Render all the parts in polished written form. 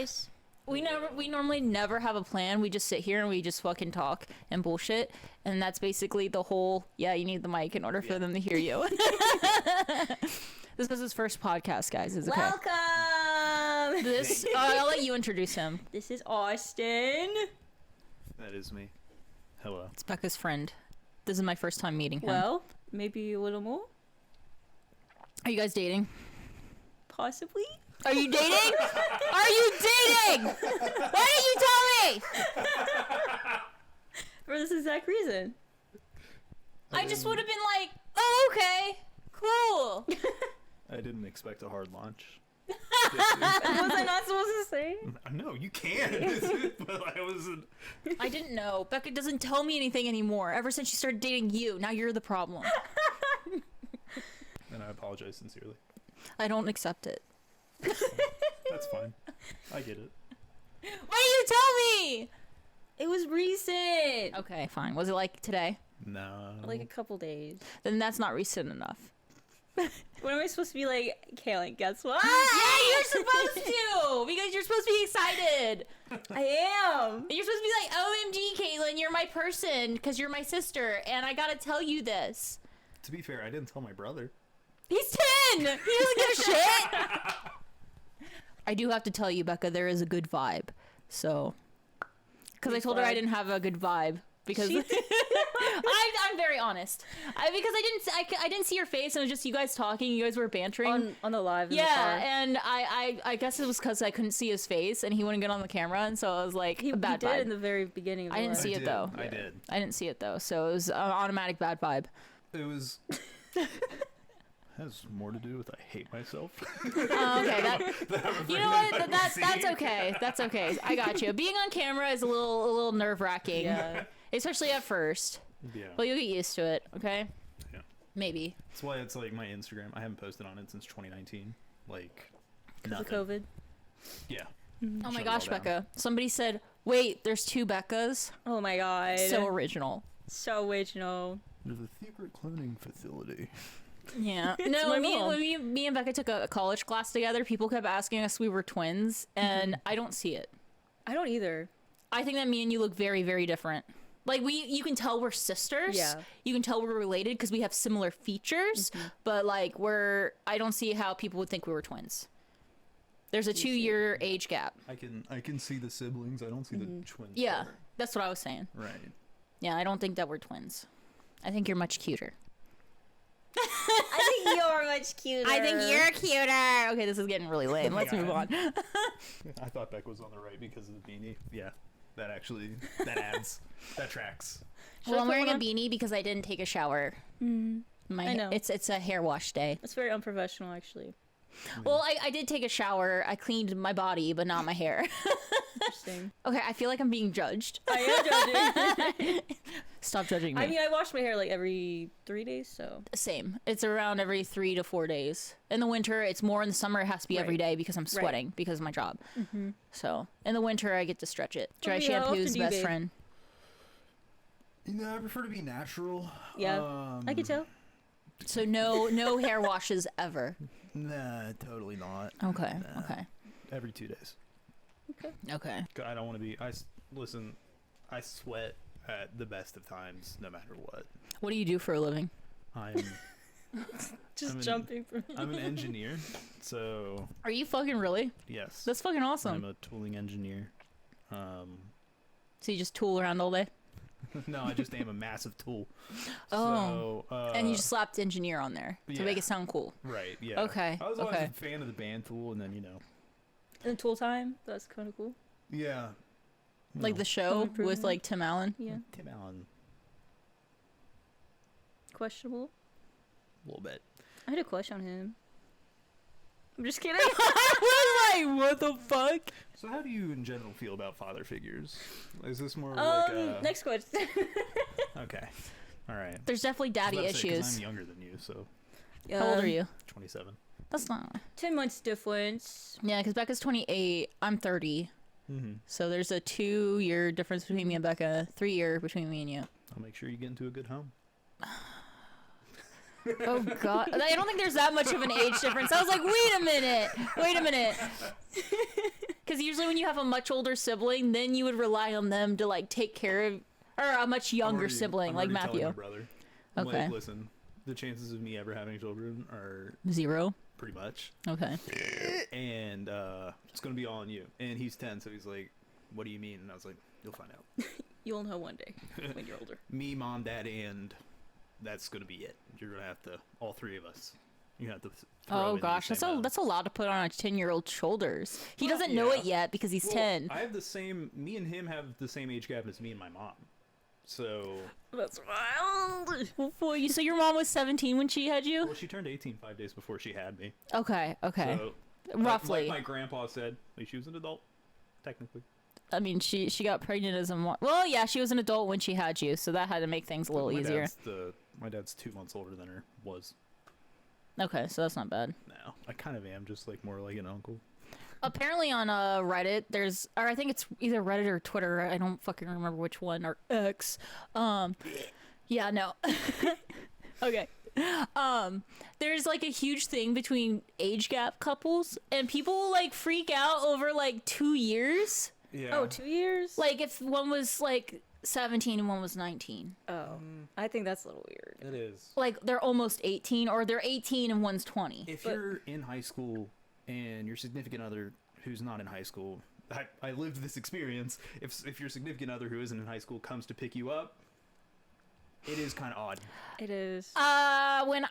guys. We normally never have a plan. We just sit here and we just fucking talk and bullshit, and that's basically the whole. Yeah, you need the mic in order for them to hear you. This was his first podcast, guys. It's okay. Welcome. This I'll let you introduce him. This is Austin. That is me. Hello. It's Becca's friend. This is my first time meeting him. Well, maybe a little more. Are you guys dating? Possibly. Are you dating? Are you dating? Why didn't you tell me? For this exact reason. I just would have been like, oh, okay, cool. I didn't expect a hard launch. Was I not supposed to say? No, you can. But I wasn't. I didn't know. Becca doesn't tell me anything anymore. Ever since she started dating you, now you're the problem. And I apologize sincerely. I don't accept it. That's fine. I get it. Why didn't you tell me? It was recent. Okay, fine. Was it like today? No. Like a couple days. Then that's not recent enough. When am I supposed to be like, Kaylin, guess what? Yeah, you're supposed to! Because you're supposed to be excited. I am. You're supposed to be like, OMG, Caitlin, you're my person because you're my sister, and I gotta tell you this. To be fair, I didn't tell my brother. He's 10! He doesn't give a shit! I do have to tell you, Becca, there is a good vibe. So, because I told her I didn't have a good vibe. Because I'm very honest. Because I didn't see your face, and it was just you guys talking. You guys were bantering on the live. In yeah, the car. and I guess it was because I couldn't see his face, and he wouldn't get on the camera, and so I was like, he bad did vibe. in the very beginning. Of the I didn't live. see it though. I did. I didn't see it though, so it was an automatic bad vibe. It was. Has more to do with I hate myself. Oh, okay, you know what? That's okay. That's okay. I got you. Being on camera is a little nerve wracking, Yeah. especially at first. Yeah. But you'll get used to it. Okay. Yeah. Maybe. That's why it's like my Instagram. I haven't posted on it since 2019. Like. Because of COVID. Yeah. Oh my Shut it gosh, all down. Becca. Somebody said, "Wait, there's two Beccas." Oh my god. So original. So original. There's a secret cloning facility. Yeah. It's No, my when mom. me and Becca took a college class together, people kept asking us if we were twins, and I don't see it. I don't either. I think that me and you look very, very different. Like you can tell we're sisters. Yeah. You can tell we're related because we have similar features, but like I don't see how people would think we were twins. There's a 2-year age gap. I can see the siblings. I don't see the twins. Yeah, part. that's what I was saying. Right. Yeah, I don't think that we're twins. I think you're much cuter. I think you're much cuter. I think you're cuter. Okay, this is getting really lame. Let's move on. I thought Beck was on the right because of the beanie. Yeah, that adds. That tracks. Should Well, I I'm put wearing a one on? beanie because I didn't take a shower. I know. It's a hair wash day. That's very unprofessional, actually. Well, I did take a shower. I cleaned my body, but not my hair. Interesting. Okay, I feel like I'm being judged. I am judging. Stop judging me. I mean, I wash my hair like every 3 days, so. Same. It's around every 3 to 4 days. In the winter, it's more. In the summer, it has to be every Right. day because I'm sweating because of my job. So in the winter, I get to stretch it. Dry Okay, how shampoo often is do you best bathe? friend. You know, I prefer to be natural. Yeah, I can tell. So no hair washes ever. Nah, totally not. Okay. Nah. Okay. Every 2 days. Okay. I don't want to be. Listen. I sweat at the best of times, no matter what. What do you do for a living? I'm Just I'm an- jumping from. I'm an engineer, so Are you fucking really? yes. That's fucking awesome. I'm a tooling engineer. So you just tool around all day? No, I just am a massive tool. Oh. So, And you just slapped engineer on there to make yeah. it sound cool. right, yeah. Okay, I was always okay. a fan of the band Tool, and then And tool time. That's kind of cool. yeah. Like the show with improvement. like Tim Allen. Yeah. Tim Allen, Questionable. a little bit. I had a question on him. I'm just kidding. I was like, what the fuck? So, how do you in general feel about father figures? Is this more like a... Next question. Okay, all right. There's definitely daddy I was about to say, 'cause issues. I'm younger than you, so How old are you? 27. That's not. 10 months difference. Yeah, because Becca's 28. I'm 30. Mm-hmm. So there's a 2-year difference between me and Becca. 3-year between me and you. I'll make sure you get into a good home. Oh God! I don't think there's that much of an age difference. I was like, wait a minute. Because because usually when you have a much older sibling, then you would rely on them to like take care of, or a much younger sibling I'm like already telling Matthew. my brother. I'm Okay. like, listen, the chances of me ever having children are 0. pretty much, Okay. and it's gonna be all on you. And he's 10, so he's like, what do you mean? And I was like, you'll find out. You'll know one day when you're older. Me, mom, dad, and that's gonna be it. You're gonna have to, all 3 of us. You have to. Throw Oh in the gosh, same that's a lot to put on a 10-year-old's shoulders. He Well, doesn't know yeah. it yet because he's Well, 10. I have the same. Me and him have the same age gap as me and my mom. So. That's wild. So your mom was 17 when she had you? Well, she turned 18 5 days before she had me. Okay. So, Roughly. Like my grandpa said, like she was an adult, technically. I mean, she got pregnant as a well, yeah, she was an adult when she had you, so that had to make things a little my easier. My dad's 2 months older than her was. Okay, so that's not bad. Now I kind of am, just like more like an uncle. Apparently on Reddit, or I think it's either Reddit or Twitter. I don't fucking remember which one, or X. Yeah, no. Okay. There's like a huge thing between age gap couples, and people like freak out over like 2 years. Yeah. Oh, 2 years? Like if one was like 17 and one was 19. Oh, I think that's a little weird. It is. Like they're almost 18, or they're 18 and one's 20. If you're in high school and your significant other who's not in high school, I lived this experience. If your significant other who isn't in high school comes to pick you up, it is kind of odd. It is. When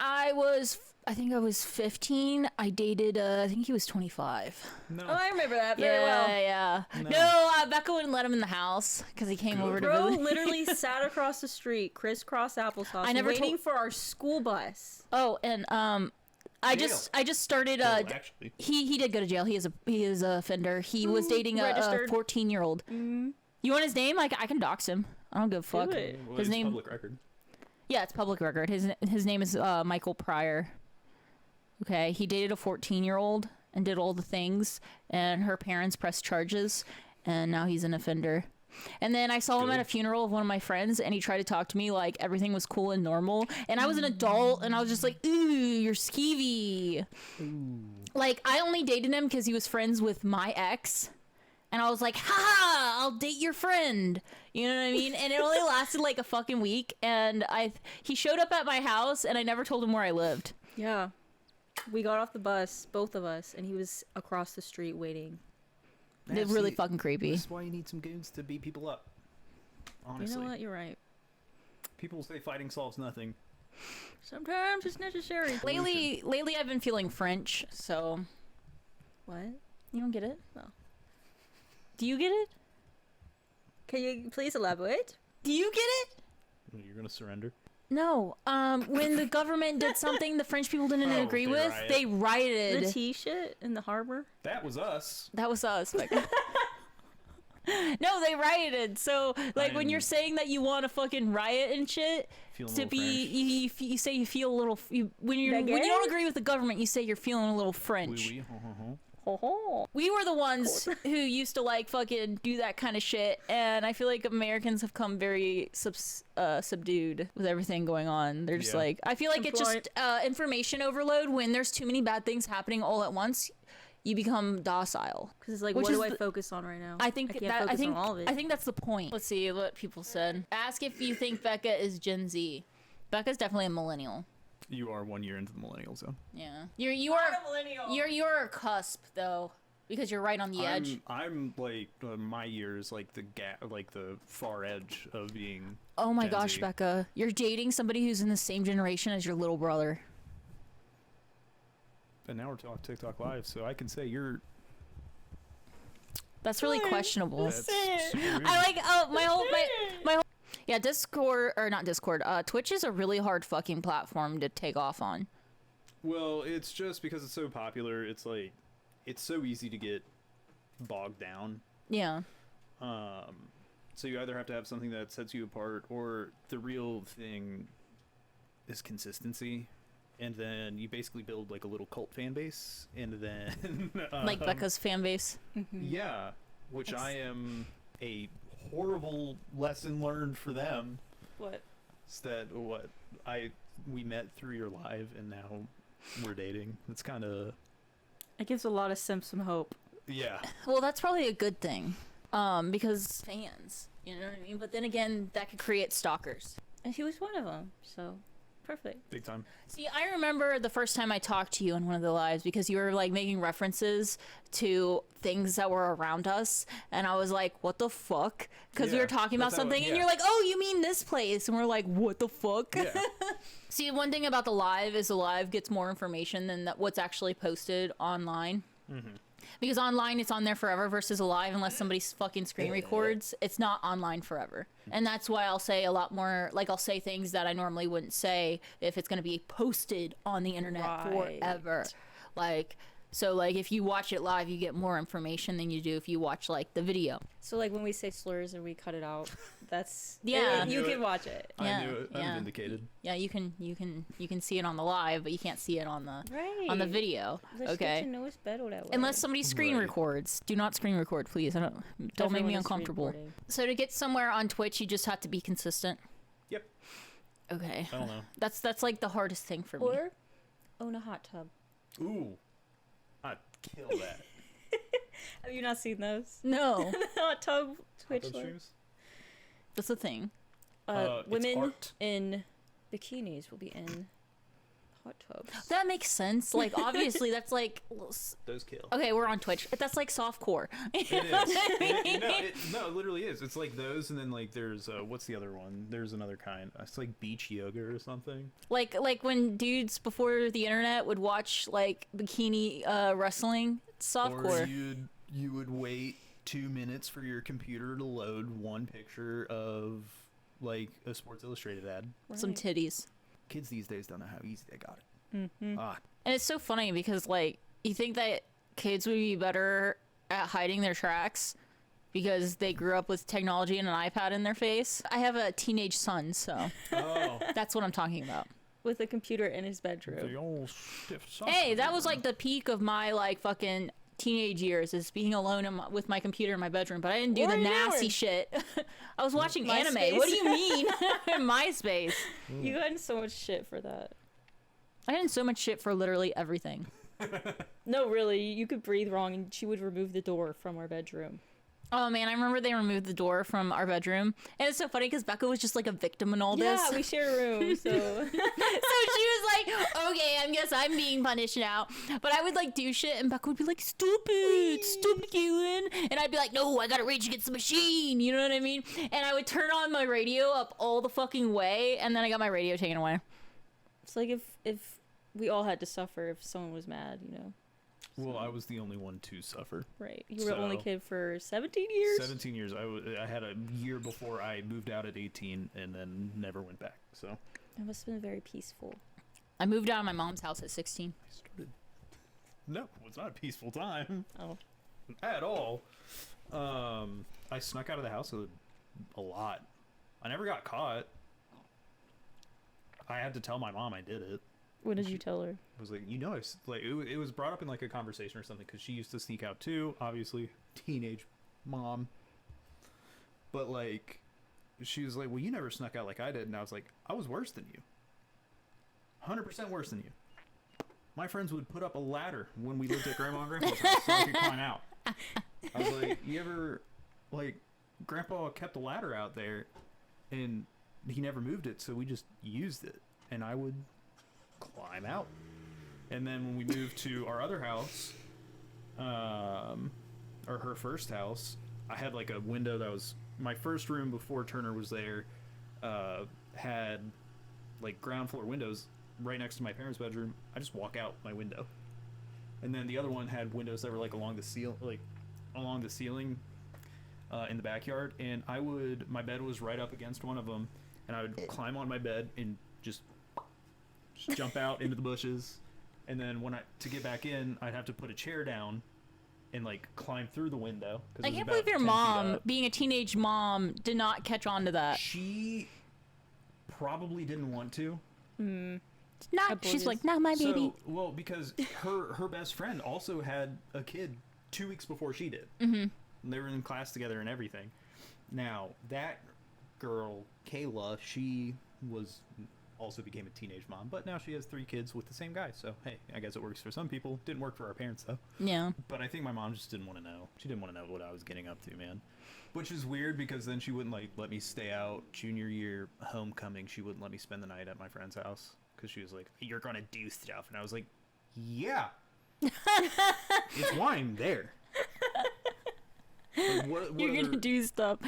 I think I was 15, I dated, I think he was 25. No. Oh, I remember that very well. Yeah. No. No, Becca wouldn't let him in the house because he came over to Bro visit. literally sat across the street, crisscross applesauce, I never waiting told- for our school bus. Oh, and I just started. Well, actually, He did go to jail. He is a offender. He was dating a registered. 14-year-old. You want his name? I can dox him. I don't give a fuck. it. well, His it's name. public record. Yeah, it's public record. His name is Michael Pryor. Okay, he dated a 14-year-old and did all the things, and her parents pressed charges, and now he's an offender. And then I saw him at a funeral of one of my friends, and he tried to talk to me like everything was cool and normal, and I was an adult, and I was just like, ooh, you're skeevy. Like, I only dated him because he was friends with my ex, and I was like, ha, I'll date your friend. You know what I mean? And it only lasted like a fucking week, and he showed up at my house, and I never told him where I lived. Yeah. We got off the bus, both of us, and he was across the street waiting. It really fucking creepy. That's why you need some goons to beat people up. Honestly, You know what? You're right. people say fighting solves nothing. Sometimes it's necessary. Lately I've been feeling French, so What? you don't get it? No. Do you get it? Can you please elaborate? Do you get it? You're gonna surrender. No. When the government did something the French people didn't Oh, agree they with, riot. they rioted. The tea shit in the harbor? That was us. That was us. Like, no, they rioted. So, like, when you're saying that you want to fucking riot and shit, Feeling a to little be, French. you say you feel a little. When you don't agree with the government, you say you're feeling a little French. Oui, oui, ho, ho, ho. Ho ho. We were the ones who used to like fucking do that kind of shit, and I feel like Americans have come very subdued with everything going on. They're just Yeah. like, I feel like it's just Employed. information overload. When there's too many bad things happening all at once, you become docile. Because it's like, Which what do is I focus on right now? I think can't that focus on all of it. I think that's the point. Let's see what people said. Ask if you think Becca is Gen Z. Becca's definitely a millennial. You are 1 year into the millennial zone. Yeah, you are you're a cusp though, because you're right on the edge. I'm like my year is like the like the far edge of being. Oh my Gen gosh, Z. Becca, you're dating somebody who's in the same generation as your little brother. And now we're talking TikTok Live, so I can say you're. That's really questionable. That's super weird. I like my whole yeah, Discord or not Discord. Twitch is a really hard fucking platform to take off on. Well, it's just because it's so popular. It's like it's so easy to get bogged down. Yeah. So you either have to have something that sets you apart, or the real thing is consistency. And then you basically build like a little cult fan base, and then Like Becca's fan base. yeah, which I am a horrible lesson learned for them. What? Is that we met through your live, and now we're dating. It's kind of It gives a lot of Sims some hope. Yeah. Well, that's probably a good thing, because fans, you know what I mean. But then again, that could create stalkers. And he was one of them, so perfect. Big time. See, I remember the first time I talked to you on one of the lives because you were like making references to things that were around us, and I was like, "What the fuck?" Because we Yeah, were talking about that's how- something, and yeah. you're like, "Oh, you mean this place?" And we're like, "What the fuck?" Yeah. See, one thing about the live is the live gets more information than what's actually posted online. Because online it's on there forever versus a live, unless somebody fucking screen records, it's not online forever. And that's why I'll say a lot more, like I'll say things that I normally wouldn't say if it's going to be posted on the internet Right. forever. Like, so like if you watch it live, you get more information than you do if you watch like the video. So like when we say slurs and we cut it out, that's Yeah. you I knew can it. watch it. I Yeah, knew it. I'm yeah. vindicated. Yeah, you can see it on the live, but you can't see it on the Right. video. Let's get Okay. to know us better that way. Unless somebody screen Right. records. Do not screen record, please. Don't make Everyone me is uncomfortable. recording. So to get somewhere on Twitch, you just have to be consistent. Yep. Okay. I don't know. That's like the hardest thing for me. Or own a hot tub. Ooh. I'd kill that. Have you not seen those? No, Hot tub Twitch Those slurs. streams? that's a thing. It's Women art. in bikinis will be in hot tubs. That makes sense. Like obviously, that's like Those kill. okay, we're on Twitch. That's like softcore. It is. No, it literally is. It's like those, and then like there's what's the other one? There's another kind. It's like beach yoga or something. like when dudes before the internet would watch like bikini wrestling. It's Or softcore. you would wait 2 minutes for your computer to load one picture of like a Sports Illustrated ad. Some titties. Kids these days don't know how easy they got it. Ah, And it's so funny because like you think that kids would be better at hiding their tracks because they grew up with technology and an iPad in their face. I have a teenage son, so oh, that's what I'm talking about. With a computer in his bedroom. the old stiff. Hey, that was like the peak of my like fucking teenage years is being alone with my computer in my bedroom, but I didn't do What the were you nasty doing? shit. I was watching anime. MySpace? What do you mean? MySpace. You got in so much shit for that. I got in so much shit for literally everything. No, really, you could breathe wrong and she would remove the door from our bedroom. Oh man, I remember they removed the door from our bedroom, and it's so funny because Becca was just like a victim in all this. Yeah, we share a room, so So she was like, okay, I guess I'm being punished now. But I would like do shit and Becca would be like, stupid, Keelan. And I'd be like, no, I gotta rage against the machine. You know what I mean? And I would turn on my radio up all the fucking way, and then I got my radio taken away. it's like if we all had to suffer if someone was mad, you know. Well, I was the only one to suffer. Right. You were the only So- kid for 17 years? 17 years. I had a year before I moved out at 18 and then never went back. So It must have been very peaceful. I moved out of my mom's house at 16. I started. No, it's not a peaceful time Oh. at all. I snuck out of the house a lot. I never got caught. I had to tell my mom I did it. What did you tell her? I was like, it was brought up in like a conversation or something because she used to sneak out too. Obviously, teenage mom. But like, she was like, "Well, you never snuck out like I did," and I was like, "I was worse than you. 100% worse than you. My friends would put up a ladder when we lived at Grandma and Grandpa's house so I could climb out." I was like, "You ever like, Grandpa kept a ladder out there, and he never moved it, so we just used it, and I would." Climb out. And then when we moved to our other house, or her first house, I had like a window that was my first room before Turner was there, had like ground floor windows right next to my parents' bedroom. I just walk out my window. And then the other one had windows that were like along the ceiling in the backyard, and my bed was right up against one of them, and I would climb on my bed and just jump out into the bushes, and then to get back in, I'd have to put a chair down and like climb through the window. 'Cause I it was can't about believe your 10 feet mom, up. being a teenage mom, did not catch on to that. She probably didn't want to. She's like, not my baby. Well, because her best friend also had a kid 2 weeks before she did. Mm-hmm. They were in class together and everything. Now that girl, Kayla, she was also became a teenage mom, but now she has 3 kids with the same guy. So hey, I guess it works for some people. Didn't work for our parents though. Yeah. But I think my mom just didn't want to know. She didn't want to know what I was getting up to, man. Which is weird because then she wouldn't like let me stay out junior year homecoming. She wouldn't let me spend the night at my friend's house because she was like, "You're gonna do stuff," and I was like, "Yeah, it's why I'm there." Like, You're gonna do stuff.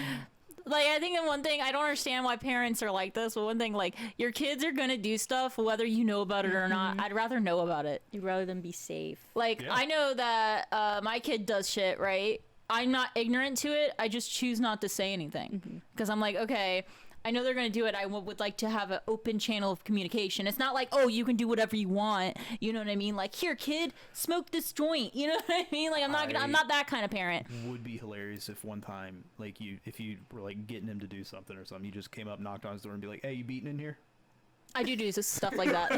Like, I think the one thing, I don't understand why parents are like this, but one thing, like, your kids are gonna do stuff whether you know about it or not. I'd rather know about it. You'd rather than be safe. Like, Yeah. I know that my kid does shit, right? I'm not ignorant to it. I just choose not to say anything. Because I'm like, okay, I know they're going to do it. I would like to have an open channel of communication. It's not like, oh, you can do whatever you want. You know what I mean? Like, here, kid, smoke this joint. You know what I mean? Like, I'm not that kind of parent. Would be hilarious if one time, like, if you were like getting him to do something or something, you just came up, knocked on his door, and be like, "Hey, you beating in here?" I do stuff like that.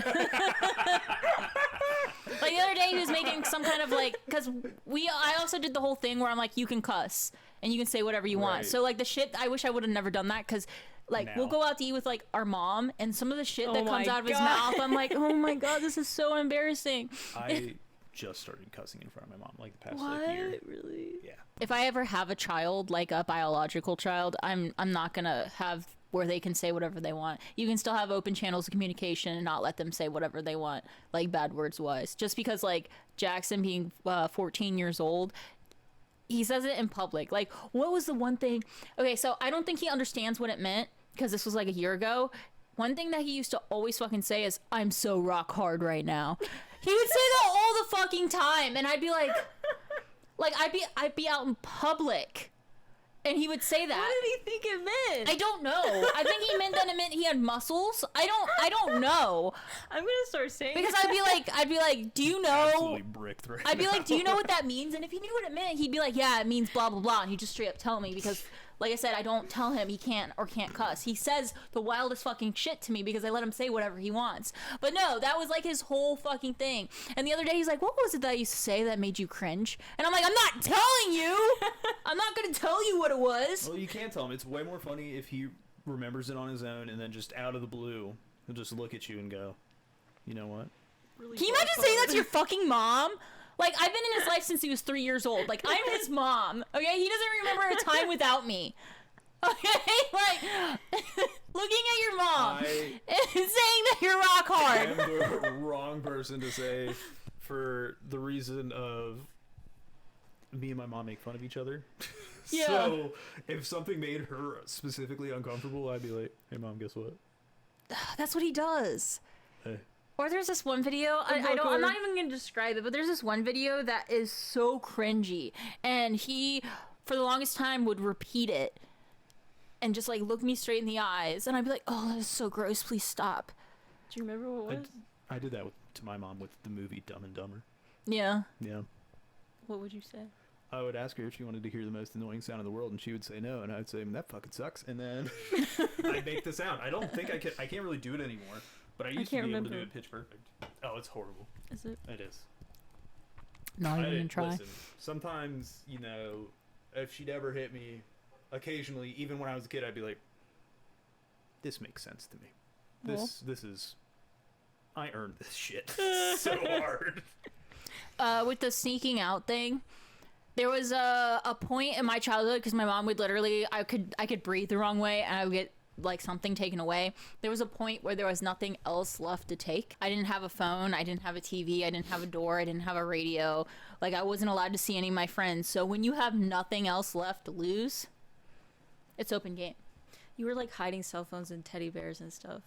Like the other day, he was making some kind of like, because I also did the whole thing where I'm like, you can cuss and you can say whatever you want. Right. So like the shit, I wish I would have never done that because like we'll Now. go out to eat with like our mom and some of the shit that Oh comes my out of his God. mouth, I'm like, oh my God, this is so embarrassing. I just started cussing in front of my mom like the past like year. Really? Yeah. If I ever have a child, like a biological child, I'm not gonna have where they can say whatever they want. You can still have open channels of communication and not let them say whatever they want, like bad words wise. Just because like Jackson being 14 years old, he says it in public. Like, what was the one thing? Okay, so I don't think he understands what it meant because this was like a year ago. One thing that he used to always fucking say is, "I'm so rock hard right now." He would say that all the fucking time, and I'd be like, I'd be out in public, and he would say that. What did he think it meant? I don't know. I think he meant that it meant he had muscles. I don't know. I'm gonna start saying Because that. I'd be like, do you know? Absolutely bricked right I'd be like, do you now. know what that means? And if he knew what it meant, he'd be like, yeah, it means blah blah blah, and he'd just straight up tell me because. Like I said, I don't tell him he can't or can't cuss. He says the wildest fucking shit to me because I let him say whatever he wants. But no, that was like his whole fucking thing. And the other day he's like, what was it that I used to say that made you cringe? And I'm like, I'm not telling you. I'm not going to tell you what it was. Well, you can't tell him. It's way more funny if he remembers it on his own and then just out of the blue, he'll just look at you and go, "You know what?" Really Can you imagine saying that to your fucking mom? Like, I've been in his life since he was 3 years old. Like, I'm his mom. Okay? He doesn't remember a time without me. Okay? Like, looking at your mom and saying that you're rock I hard. am the wrong person to say for the reason of me and my mom make fun of each other. Yeah. So if something made her specifically uncomfortable, I'd be like, "Hey, Mom, guess what?" That's what he does. Hey. Or there's this one video, I'm not even going to describe it, but there's this one video that is so cringy. And he, for the longest time, would repeat it and just like look me straight in the eyes. And I'd be like, oh, that is so gross. Please stop. Do you remember what it was? I did that to my mom with the movie Dumb and Dumber. Yeah. Yeah. What would you say? I would ask her if she wanted to hear the most annoying sound in the world, and she would say no, and I'd say, "That fucking sucks," and then I'd make the sound. I don't think I can't really do it anymore, but I used to can't be able to remember. do it pitch perfect. Oh, it's horrible. Is it? It is. Not even going to try. Listen, sometimes, you know, if she'd ever hit me, occasionally, even when I was a kid, I'd be like, "This makes sense to me. This is, I earned this shit so hard." With the sneaking out thing, there was a point in my childhood because my mom would literally, I could breathe the wrong way and I would get like something taken away. There was a point where there was nothing else left to take. I didn't have a phone, I didn't have a TV, I didn't have a door, I didn't have a radio. Like, I wasn't allowed to see any of my friends. So when you have nothing else left to lose, it's open game. You were like hiding cell phones and teddy bears and stuff.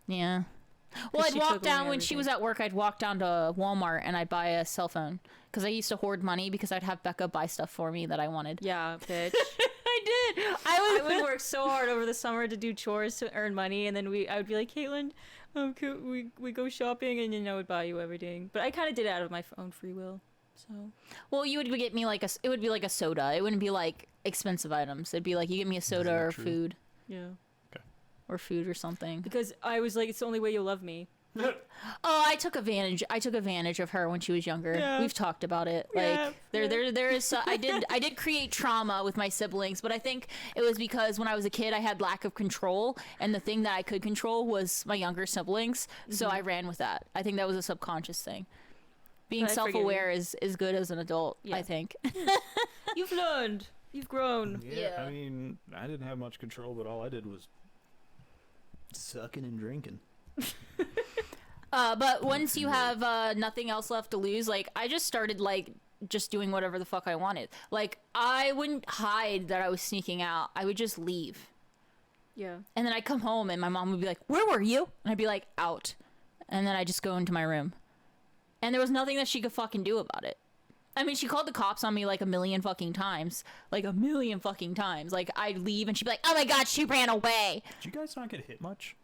Yeah. Well, I'd she walk took down away when she everything. was at work. I'd walk down to Walmart and I'd buy a cell phone because I used to hoard money because I'd have Becca buy stuff for me that I wanted. Yeah, bitch. I did. I would work so hard over the summer to do chores to earn money, and then I would be like, Caitlin, we go shopping, and then I would buy you everything. But I kind of did it out of my own free will. So Well, you would get me like it would be like a soda. It wouldn't be like expensive items. It'd be like you get me a soda that or true? food yeah, or food or something. because I was like, it's the only way you'll love me. Oh, I took advantage. I took advantage of her when she was younger. Yeah. We've talked about it. Like Yeah, there is. I did create trauma with my siblings, but I think it was because when I was a kid, I had lack of control, and the thing that I could control was my younger siblings. So I ran with that. I think that was a subconscious thing. Being I forgive self-aware is good as an adult. Yeah. I think. You've learned. You've grown. Yeah. I mean, I didn't have much control, but all I did was sucking and drinking. But once you have nothing else left to lose, like I just started like just doing whatever the fuck I wanted. Like I wouldn't hide that I was sneaking out. I would just leave. Yeah. And then I'd come home and my mom would be like, "Where were you?" And I'd be like, "Out." And then I'd just go into my room. And there was nothing that she could fucking do about it. I mean, she called the cops on me like a million fucking times. Like a million fucking times. Like I'd leave and she'd be like, "Oh my god, she ran away." Did you guys not get hit much?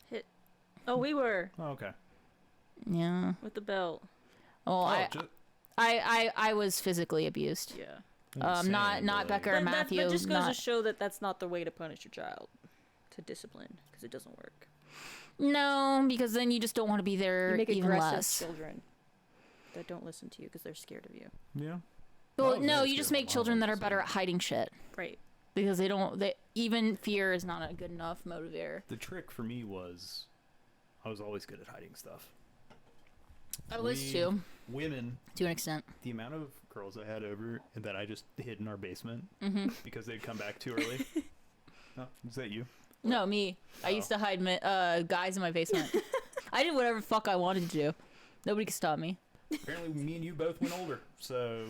Hit. Oh, we were Oh, okay. Yeah. with the belt. Well, ju- I was physically abused. Yeah. I'm Not saying, not but, like, Becca or Matthew. That just goes not... to show that that's not the way to punish your child. To discipline, because it doesn't work. No, because then you just don't want to be there You make even aggressive less. children that don't listen to you because they're scared of you. Yeah. Well, Well, no, that's you just good. make Well, children that are so- better at hiding shit Right. because they don't. They even fear is not a good enough motivator. The trick for me was I was always good at hiding stuff. I was We- too, Women, to an extent. the amount of girls I had over and that I just hid in our basement Hmm because they'd come back too early. Oh, is that you? No, me. I Oh. used to hide guys in my basement. I did whatever the fuck I wanted to do. Nobody could stop me. Apparently, me and you both went older, so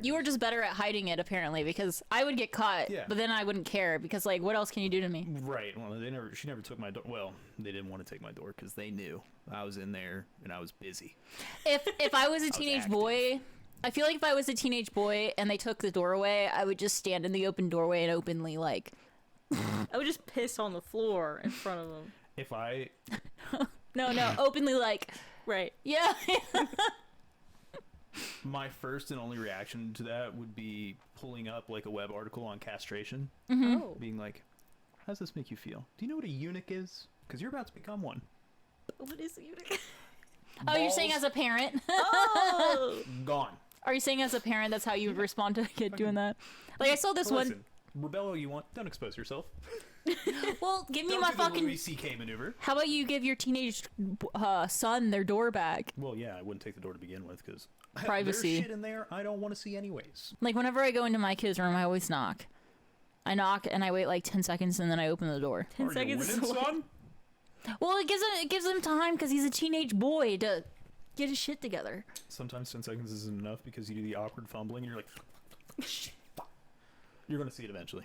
You were just better at hiding it, apparently, because I would get caught, Yeah. but then I wouldn't care because, like, what else can you do to me? right. Well, she never took my door. Well, they didn't want to take my door because they knew I was in there and I was busy. If I was a was teenage active. boy, I feel like if I was a teenage boy and they took the door away, I would just stand in the open doorway and openly like, I would just piss on the floor in front of them. If I no, openly like, Right. yeah. my first and only reaction to that would be pulling up like a web article on castration, Oh. being like, "How does this make you feel? Do you know what a eunuch is? Because you're about to become one." What is it? Oh, you're saying Balls as a parent? Oh. gone. Are you saying as a parent that's how you would respond to a kid doing that? Like I saw this one. Listen, rebel all you want. Don't expose yourself. Well, give me Don't my do the fucking. Louis C.K. maneuver. How about you give your teenage son their door back? Well, yeah, I wouldn't take the door to begin with because Privacy. There's shit in there I don't want to see anyways. Like whenever I go into my kid's room, I always knock. I knock and I wait like 10 seconds and then I open the door. 10 Are seconds. you winning, son? Well, it gives him time because he's a teenage boy to get his shit together. Sometimes 10 seconds isn't enough because you do the awkward fumbling and you're like, shit. You're gonna see it eventually.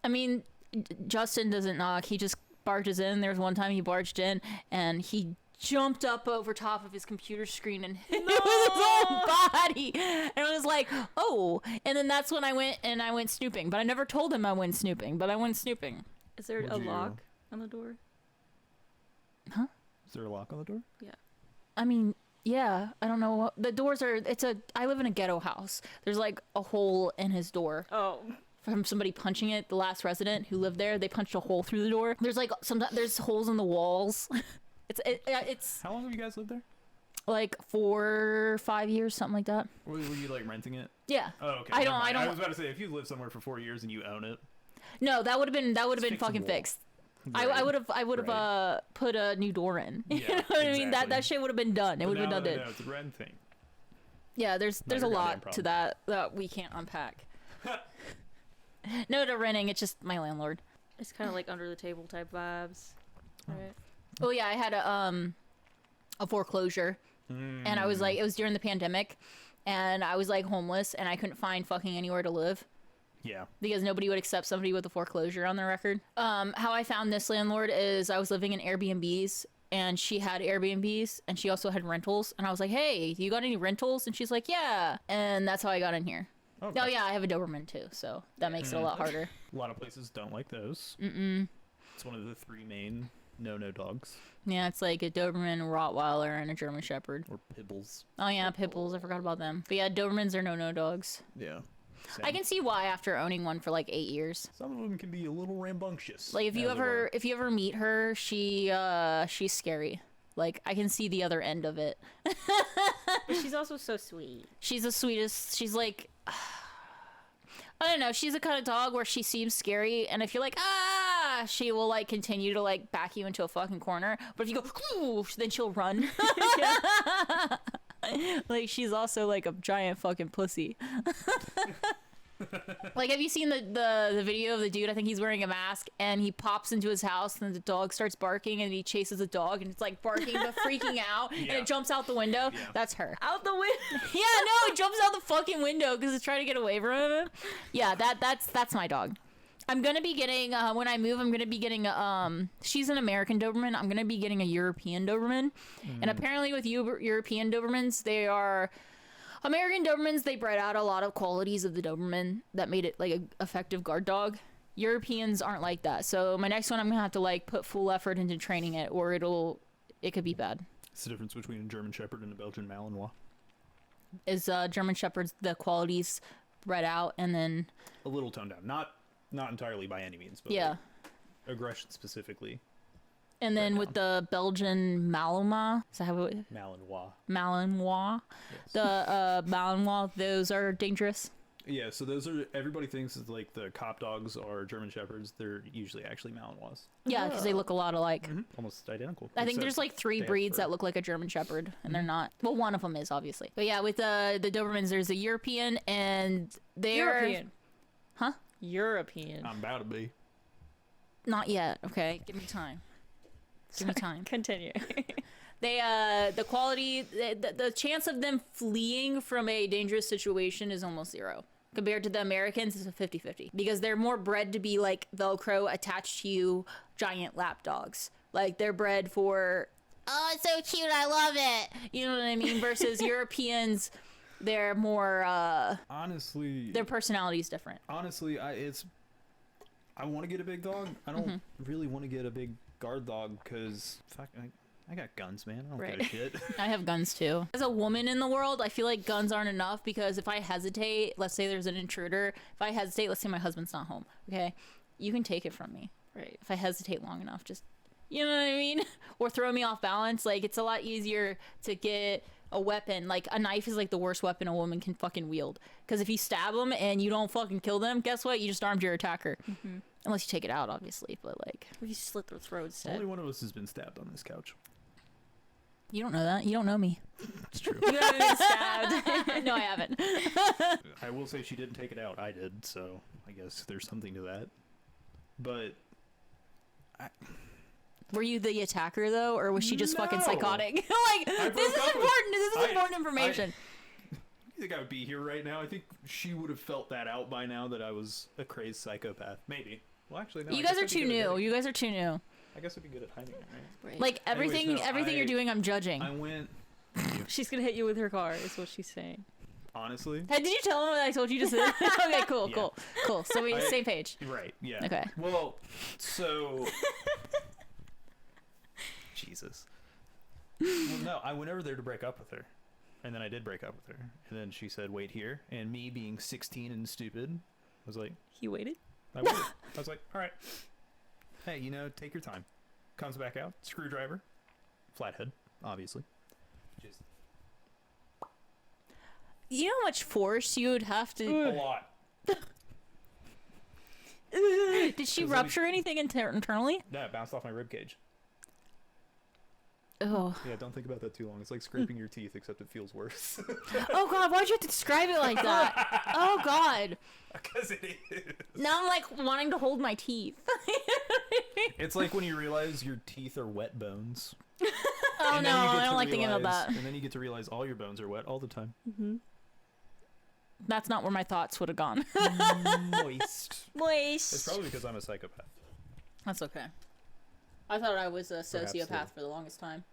I mean, Justin doesn't knock. He just barges in. There was one time he barged in and he jumped up over top of his computer screen and hit with his whole body. And it was like, oh. And then that's when I went snooping. But I never told him I went snooping. But I went snooping. Is there Would a you- lock on the door? Is there a lock on the door? Yeah. I mean, yeah. I don't know. The doors are. I live in a ghetto house. There's like a hole in his door. Oh. From somebody punching it. The last resident who lived there, they punched a hole through the door. There's like there's holes in the walls. It's How long have you guys lived there? like 4 or 5 years, something like that. Were you like renting it? Yeah. Oh, okay. I never don't- mind. I I don't- was about to say if you lived somewhere for 4 years and you own it. No, that would have been Fix fucking the wall. fixed. I Right. would have Right. put a new door in. You Yeah, know what I mean? That exactly. shit would have been done. It But would have now been that I done. know it's a rent thing. Yeah, there's a your goddamn lot to problem. that we can't unpack. No to renting, it's just my landlord. It's kind of like under the table type vibes. Right. Oh yeah, I had a foreclosure. And I was like, it was during the pandemic, and I was like homeless, and I couldn't find fucking anywhere to live Yeah. because nobody would accept somebody with a foreclosure on their record. How I found this landlord is I was living in Airbnbs, and she had Airbnbs, and she also had rentals, and I was like, hey, you got any rentals? And she's like, yeah, and that's how I got in here. Okay. Oh yeah, I have a Doberman too, so that makes it a lot harder. A lot of places don't like those. It's one of the 3 main no dogs Yeah, it's like a Doberman, Rottweiler, and a German Shepherd. or pibbles. Oh yeah, pit bulls. I forgot about them. But yeah, Dobermans are no dogs. Yeah. Same. I can see why after owning one for like 8 years. Some of them can be a little rambunctious. Like if you as it were. ever meet her, she's scary. Like I can see the other end of it. But she's also so sweet. She's the sweetest. She's like, I don't know. She's the kind of dog where she seems scary, and if you're like, she will like continue to like back you into a fucking corner. But if you go, ooh, then she'll run. Like she's also like a giant fucking pussy. Like, have you seen the video of the dude? I think he's wearing a mask, and he pops into his house, and the dog starts barking, and he chases the dog, and it's like barking but freaking out, and it jumps out the window. Yeah. That's her. Out the window. Yeah, no, it jumps out the fucking window because it's trying to get away from him. Yeah, that's my dog. I'm gonna be getting when I move. I'm gonna be getting she's an American Doberman. I'm gonna be getting a European Doberman, and apparently with European Dobermans, they are. American Dobermans, they bred out a lot of qualities of the Doberman that made it like an effective guard dog. Europeans aren't like that. So my next one, I'm gonna have to like put full effort into training it, or it could be bad. It's the difference between a German Shepherd and a Belgian Malinois. Is German Shepherds the qualities bred out and then A little toned down, not entirely by any means, but yeah. like, aggression specifically. And then Bred with the Belgian Malinois, is that how it? Malinois. Malinois, Yes. the Malinois, those are dangerous. Yeah, so those are, everybody thinks that like the cop dogs are German Shepherds. They're usually actually Malinois. Yeah, because they look a lot alike. Almost identical. I think except there's like 3 they have breeds fur. that look like a German Shepherd, and they're not. Well, one of them is obviously. But yeah, with the Dobermans, there's a European, and they're European. Huh? European. I'm about to be. Not yet. Okay, give me time. Give me time. Continue. They the quality, the chance of them fleeing from a dangerous situation is almost 0. Compared to the Americans, it's a 50-50 because they're more bred to be like Velcro attached to you, giant lap dogs. Like they're bred for, oh, it's so cute, I love it. You know what I mean? Versus Europeans, they're more Honestly, their personality is different. honestly, I want to get a big dog. I don't really want to get a big guard dog because fuck, I got guns, man. I don't give a Right. shit. I have guns too. As a woman in the world, I feel like guns aren't enough because if I hesitate, let's say there's an intruder, if I hesitate, let's say my husband's not home, okay? You can take it from me. Right. If I hesitate long enough, just, you know what I mean? Or throw me off balance. Like, it's a lot easier to get a weapon. Like, a knife is like the worst weapon a woman can fucking wield. Because if you stab them and you don't fucking kill them, guess what? You just armed your attacker. Unless you take it out, obviously. But, like, We slit their throats. Only one of us has been stabbed on this couch. you don't know that. You don't know me. It's true. You haven't been stabbed. No, I haven't. I will say she didn't take it out. I did, so I guess there's something to that. But Were you the attacker, though? Or was she just fucking No. psychotic? Like, I this is broke up with- important. This is I- important information. you think I would be here right now? I think she would have felt that out by now that I was a crazed psychopath. Maybe. Well, actually, no. You I guys guess are I'd be too good at new. hiding. You guys are too new. I guess I'd be good at hiding it, right? Like everything, no, everything you're doing, I'm judging. I went. She's gonna hit you with her car, is what she's saying. Honestly. Hey, did you tell him what I told you to say? Okay, cool, Yeah. cool. So we're I- same page. Right. Yeah. Okay. Well, so. Jesus. Well, no, I went over there to break up with her, and then I did break up with her, and then she said, "Wait here," and me being 16 and stupid, was like, He waited. I waited. I was like, all right. Hey, take your time. Comes back out, screwdriver, flathead, obviously. Just You know how much force you would have a to? lot. Did she Does rupture anything internally? No, it bounced off my rib cage. Oh. Yeah, don't think about that too long. It's like scraping your teeth, except it feels worse. Oh God, why'd you have to describe it like that? Oh God. Because it is. Now I'm like wanting to hold my teeth. It's like when you realize your teeth are wet bones. Oh And no, then you get I to don't like thinking about realize- that. And then you get to realize all your bones are wet all the time. That's not where my thoughts would have gone. Moist. Moist. It's probably because I'm a psychopath. That's okay. I thought I was a Perhaps sociopath so. for the longest time.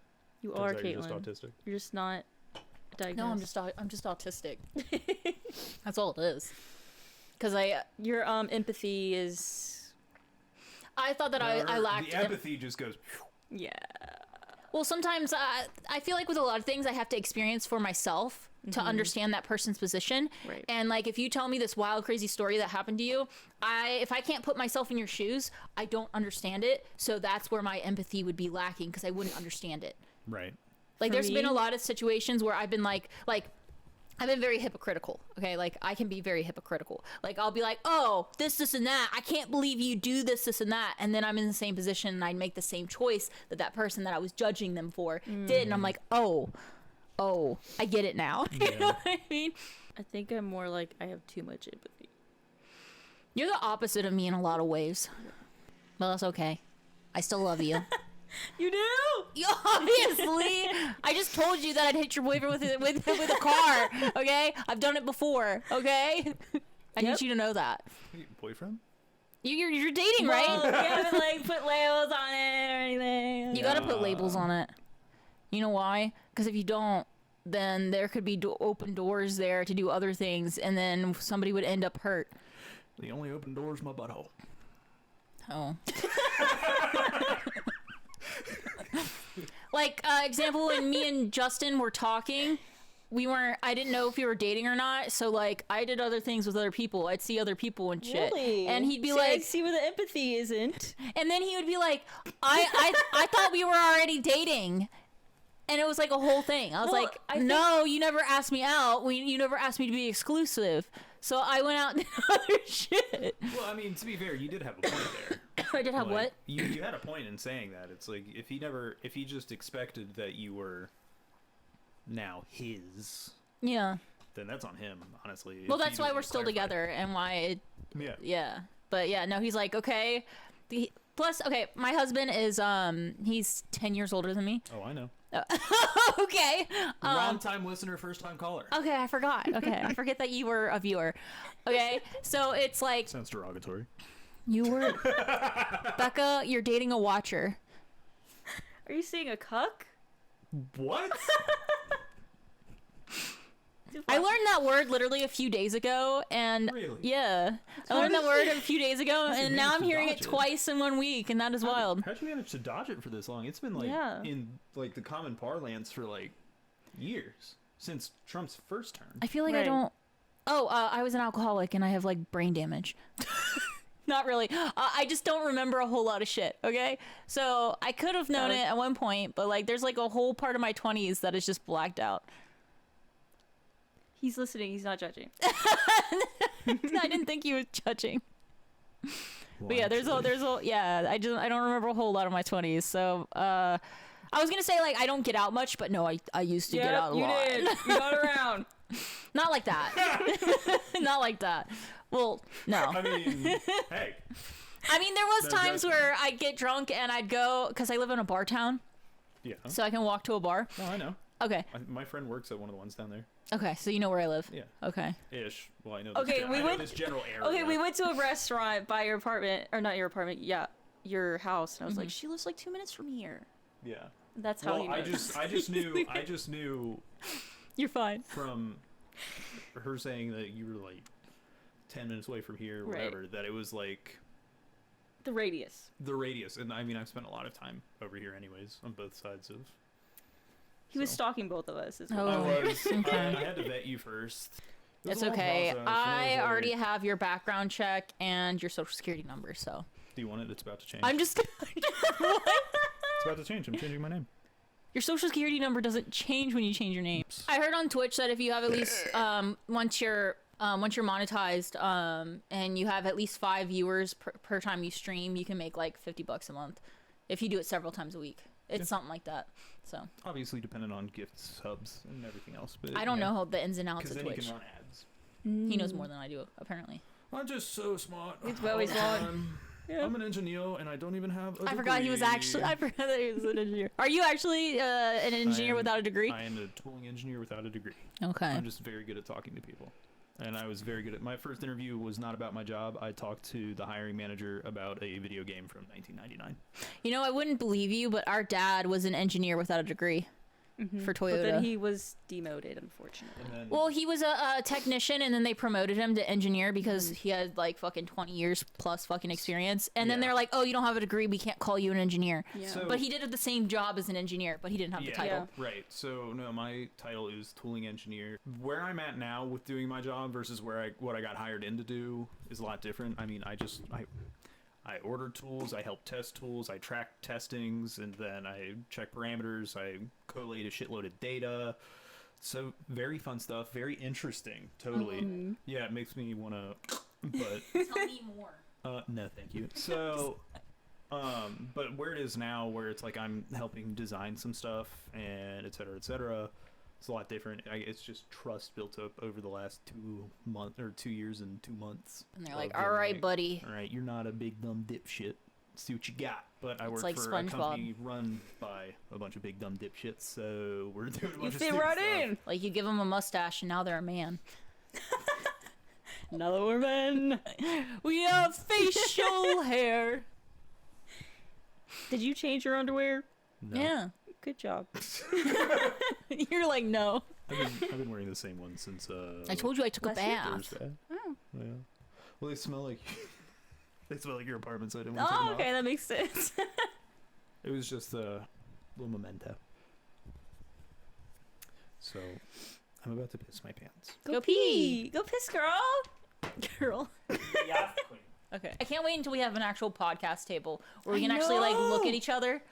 You Turns are out you're just Caitlin. autistic. You're just not diagnosed. No, I'm just autistic. That's all it is. Cause Your empathy is I thought that I lacked. The empathy just goes. yeah. Well, sometimes I feel like with a lot of things I have to experience for myself to understand that person's position. Right. And like, if you tell me this wild, crazy story that happened to you, if I can't put myself in your shoes, I don't understand it. So that's where my empathy would be lacking, because I wouldn't understand it. Right. Like, For there's been me- a lot of situations where I've been like I've been very hypocritical. Okay, like I can be very hypocritical. Like, I'll be like, oh, this and that. I can't believe you do this and that. And then I'm in the same position and I'd make the same choice that person that I was judging them for did. And I'm like, oh, I get it now. You know what I mean? I think I'm more like I have too much empathy. You're the opposite of me in a lot of ways. Well, that's okay. I still love you. You do? Obviously, I just told you that I'd hit your boyfriend with a car. Okay, I've done it before. Okay, I need you to know that. Boyfriend? You're dating, Well, right? you haven't like put labels on it or anything. You gotta put labels on it. You know why? Because if you don't, then there could be open doors there to do other things, and then somebody would end up hurt. The only open door is my butthole. Oh. Like, example, when me and Justin were talking, I didn't know if we were dating or not, so like I did other things with other people. I'd see other people and shit. Really? And he'd be See, like, I see where the empathy isn't. and then he would be like, I thought we were already dating. And it was like a whole thing. I was Well, like, I think- no, you never asked me out. You never asked me to be exclusive. So I went out and did other shit. Well, I mean, to be fair, you did have a point there. I did have Like, what? You had a point in saying that. It's like, if he just expected that you were now his, Yeah. then that's on him, honestly. Well, if he that's why doesn't we're still clarify. together and why it, Yeah. yeah. But yeah, no, he's like, okay. Plus, okay, my husband is, he's 10 years older than me. Oh, I know. Okay. Long time listener, first time caller. Okay, I forgot. Okay, I forget that you were a viewer. Okay, so it's like, Sounds derogatory. you were, Becca, you're dating a watcher. Are you seeing a cuck? What? I learned that word literally a few days ago, and Really? yeah, I learned that word a few days ago, How'd you and now manage I'm to hearing it dodge it? twice in 1 week, and that is wild. How'd you manage to dodge it for this long? It's been like Yeah. in like the common parlance for like years since Trump's first term. I feel like I Right. don't. Oh, I was an alcoholic, and I have like brain damage. Not really. I just don't remember a whole lot of shit. Okay, so I could have known it at one point, but like, there's like a whole part of my 20s that is just blacked out. He's listening. He's not judging. I didn't think you were judging. But yeah, there's a yeah. I don't remember a whole lot of my 20s. So I was gonna say like I don't get out much, but no, I used to get out a you lot. did. You got around. Not like that. Not like that. Well, no. I mean, hey. I mean, there was No times judgment. where I'd get drunk and I'd go, because I live in a bar town, Yeah. so I can walk to a bar. No, I know. Okay. My friend works at one of the ones down there. Okay, so you know where I live. Yeah. Okay. Ish. Well, I know. Okay, this, we I know went- this general area. Okay, we went to a restaurant by your apartment, or not your apartment. Yeah, your house, and I was Mm-hmm. like, she lives like 2 minutes from here. Yeah. That's how Well, he I knows. just knew You're fine. from her saying that you were like 10 minutes away from here, or Right. whatever, that it was like The radius. the radius. And I mean, I've spent a lot of time over here, anyways, on both sides of. He was So. stalking both of us. Is what Oh. I was. Okay. I had to vet you first. It was It's a long okay. process. I was already like, have your background check and your social security number, so Do you want it? It's about to change. I'm just. It's about to change. I'm changing my name. Your social security number doesn't change when you change your name. I heard on Twitch that if you have at least once you're monetized and you have at least 5 viewers per time you stream, you can make like $50 a month if you do it several times a week. It's something like that. So Obviously, dependent on gift subs and everything else. But I don't know the ins and outs Because of then you Twitch. can run ads. He knows more than I do, apparently. I'm just so smart. It's very smart. Yeah. I'm an engineer and I don't even have a I forgot he was actually. I forgot that he was an engineer. Are you actually an engineer am- without a degree? I am a tooling engineer without a degree. Okay. I'm just very good at talking to people. And I was very good at my first interview was not about my job. I talked to the hiring manager about a video game from 1999. You know, I wouldn't believe you, but our dad was an engineer without a degree. for Toyota. But then he was demoted, unfortunately. And then, Well, he was a technician, and then they promoted him to engineer because he had like fucking 20 years plus fucking experience. And then Yeah. they're like, "Oh, you don't have a degree. We can't call you an engineer." Yeah. So- But he did the same job as an engineer, but he didn't have the title. Right. So no, my title is tooling engineer. Where I'm at now with doing my job versus what I got hired in to do is a lot different. I mean, I order tools, I help test tools, I track testings, and then I check parameters, I collate a shitload of data. So very fun stuff, very interesting, totally. Yeah, it makes me want to, but Tell me more. no, thank you. So, but where it is now, where it's like I'm helping design some stuff and et cetera, it's a lot different. It's just trust built up over the last 2 years and 2 months. And they're like, of "All them, right, buddy." All right, you're not a big dumb dipshit. See what you got. But I It's work like for SpongeBob. a company run by a bunch of big dumb dipshits, so we're doing a bunch You of fit stupid right stuff. in. Like you give them a mustache, and now they're a man. Another woman. We have facial hair. Did you change your underwear? No. Yeah. Good job. You're like, no. I've been wearing the same one since I told you I took a Last week. bath. Thursday. Oh. Yeah. Well, they smell like they smell like your apartment, so I didn't want to take Oh, them okay, off. that makes sense. It was just a little memento. So, I'm about to piss my pants. Go pee. Go piss, girl. Girl. Yeah, queen. Okay. I can't wait until we have an actual podcast table where we I can actually like look know. at each other.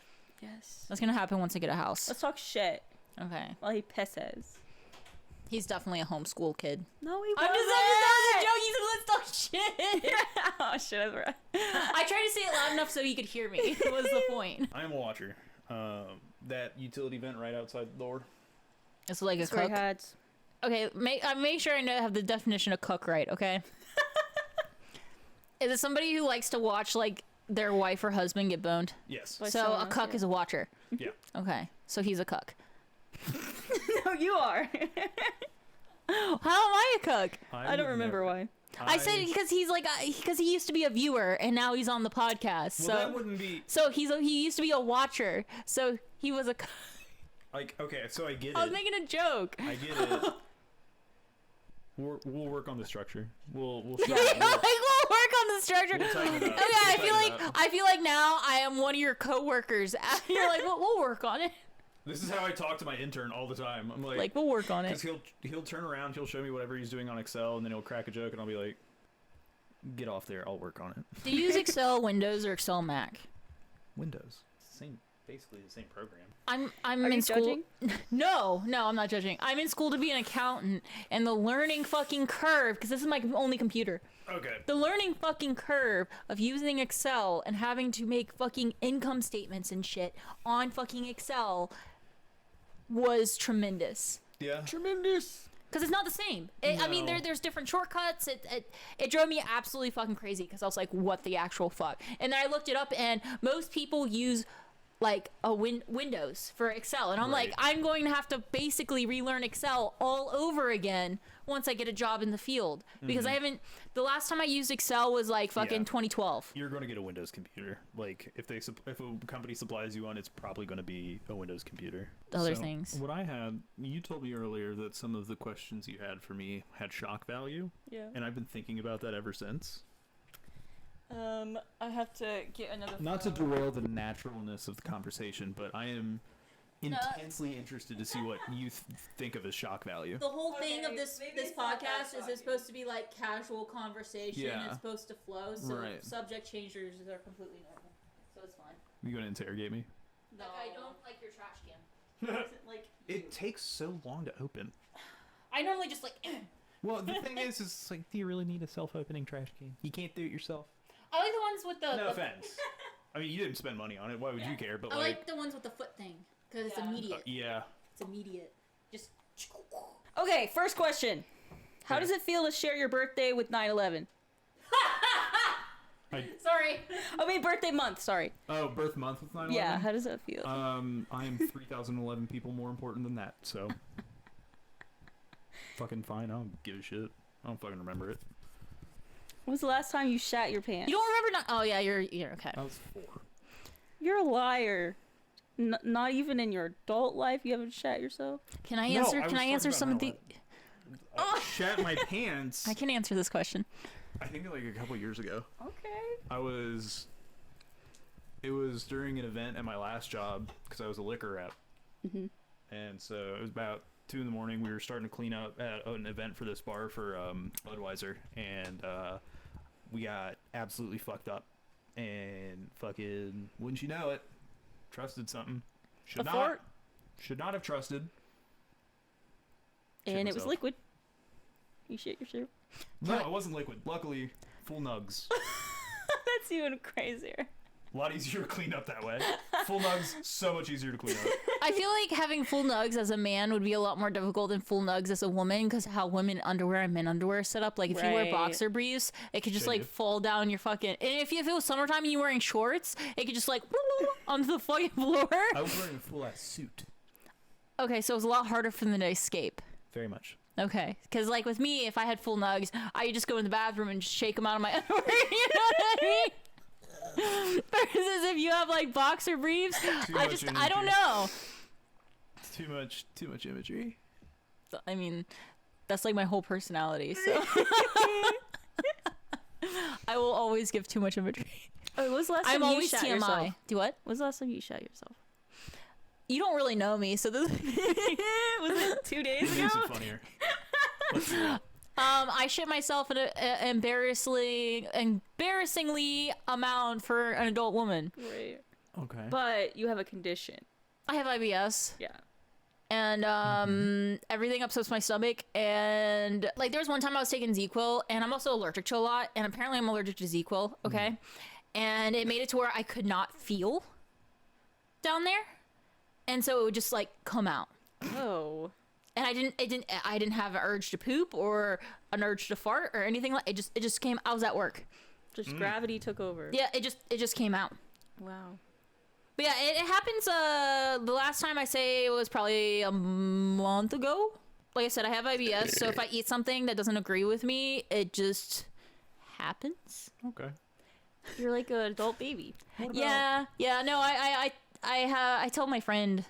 Yes. That's gonna happen once I get a house. Let's talk shit Okay. while he pisses. He's definitely a homeschool kid. No, he I'm wasn't. just that was a joke. He said, let's talk shit. Oh shit, that's right. I tried to say it loud enough so he could hear me. Was the point? I am a watcher. That utility vent right outside the door. It's like a Swear cook. hats. Okay, make sure I know have the definition of cook right. Okay. Is it somebody who likes to watch like their wife or husband get boned? Yes. Like So someone a else, cuck yeah. is a watcher. Yeah. Okay, so he's a cuck. No, you are. How am I a cuck? I don't remember why. I said because he's like because he used to be a viewer and now he's on the podcast. Well, So that wouldn't be he used to be a watcher. So he was a. like okay. So I get it. I was making a joke. I get it. We'll work on the structure. We'll Like we'll work on the structure. We'll tighten it up. Okay, We'll I feel like now I am one of your coworkers. You're like, well, we'll work on it. This is how I talk to my intern all the time. I'm Like we'll work on it. because he'll turn around, he'll show me whatever he's doing on Excel, and then he'll crack a joke, and I'll be like, "Get off there, I'll work on it." Do you use Excel Windows or Excel Mac? Windows, basically the same program. I'm Are in you school. judging? No, I'm not judging. I'm in school to be an accountant, and the learning fucking curve, because this is my only computer. Okay. The learning fucking curve of using Excel and having to make fucking income statements and shit on fucking Excel was tremendous. Yeah. Tremendous. Because it's not the same. I mean, No. there's different shortcuts. It drove me absolutely fucking crazy because I was like, what the actual fuck? And then I looked it up, and most people use like a Windows for Excel, and I'm like, Right. I'm going to have to basically relearn Excel all over again once I get a job in the field because I haven't. The last time I used Excel was like fucking Yeah. 2012. You're going to get a Windows computer. Like if a company supplies you one, it's probably going to be a Windows computer. Other things. What I had, you told me earlier that some of the questions you had for me had shock value, Yeah. and I've been thinking about that ever since. I have to get another. Not to derail the naturalness of the conversation, but I am intensely interested to see what you think of as shock value. The whole thing of Okay, this maybe this it's not that podcast is shocking. it's supposed to be like casual conversation. Yeah. It's supposed to flow, so Right. subject changes are completely normal. So it's fine. You going to interrogate me? No. Like, I don't like your trash can. Like It takes so long to open. I normally just like Well, the thing is like, do you really need a self-opening trash can? You can't do it yourself. I like the ones with the. No the- offense. I mean, you didn't spend money on it. Why would you care? But I like, like the ones with the foot thing because it's Yeah. immediate. yeah. It's immediate. Just. Okay, first question. How does it feel to share your birthday with 9/11? Sorry. I mean, birthday month. Sorry. Oh, birth month with 9/11? Yeah. How does that feel? I am 3,011 people more important than that, so. Fucking fine. I don't give a shit. I don't fucking remember it. When was the last time you shat your pants? You don't remember not? Oh yeah, you're okay. I was 4. You're a liar. Not even in your adult life, you haven't shat yourself. Can I No, answer? I Can was I answer talking some of about the? I shat my pants. I can answer this question. I think like a couple years ago. Okay. It was during an event at my last job because I was a liquor rep. Mhm. And so it was about 2 in the morning. We were starting to clean up at an event for this bar for Budweiser, and we got absolutely fucked up. And fucking, wouldn't you know it, trusted something. A fart? Should not have trusted. Shit And it was myself. liquid. You shit yourself. No, it wasn't liquid. Luckily, full nugs. That's even crazier. A lot easier to clean up that way. Full nugs, so much easier to clean up. I feel like having full nugs as a man would be a lot more difficult than full nugs as a woman because how women underwear and men underwear is set up. Like if you wear Right. boxer briefs, it could just Should like you? fall down your fucking. And if it was summertime and you were wearing shorts, it could just like onto the fucking floor. I was wearing a full ass suit. Okay, so it was a lot harder for them to escape. Very much. Okay, because like with me, if I had full nugs, I could just go in the bathroom and just shake them out of my underwear. You know what I mean? Versus if you have like boxer briefs, I don't imagery. know. It's too much imagery. I mean, that's like my whole personality. So I will always give too much imagery. Oh, when was the last time I'm you always shat TMI. yourself? Do what? When's the last time you shot yourself? You don't really know me, so this. Was it 2 days It ago? makes it funnier. Let's see. I shit myself an embarrassingly amount for an adult woman. Right. Okay. But you have a condition. I have IBS. Yeah. And everything upsets my stomach. And like there was one time I was taking ZQuil, and I'm also allergic to a lot, and apparently I'm allergic to ZQuil. Okay, and it made it to where I could not feel down there, and so it would just like come out. Oh. And I didn't have an urge to poop or an urge to fart or anything like it just came. I was at work. Just gravity took over. Yeah, it just came out. Wow. But yeah, it happens. The last time I say it was probably a month ago. Like I said, I have IBS, so if I eat something that doesn't agree with me, it just happens. Okay. You're like an adult baby. Yeah. No, I tell my friend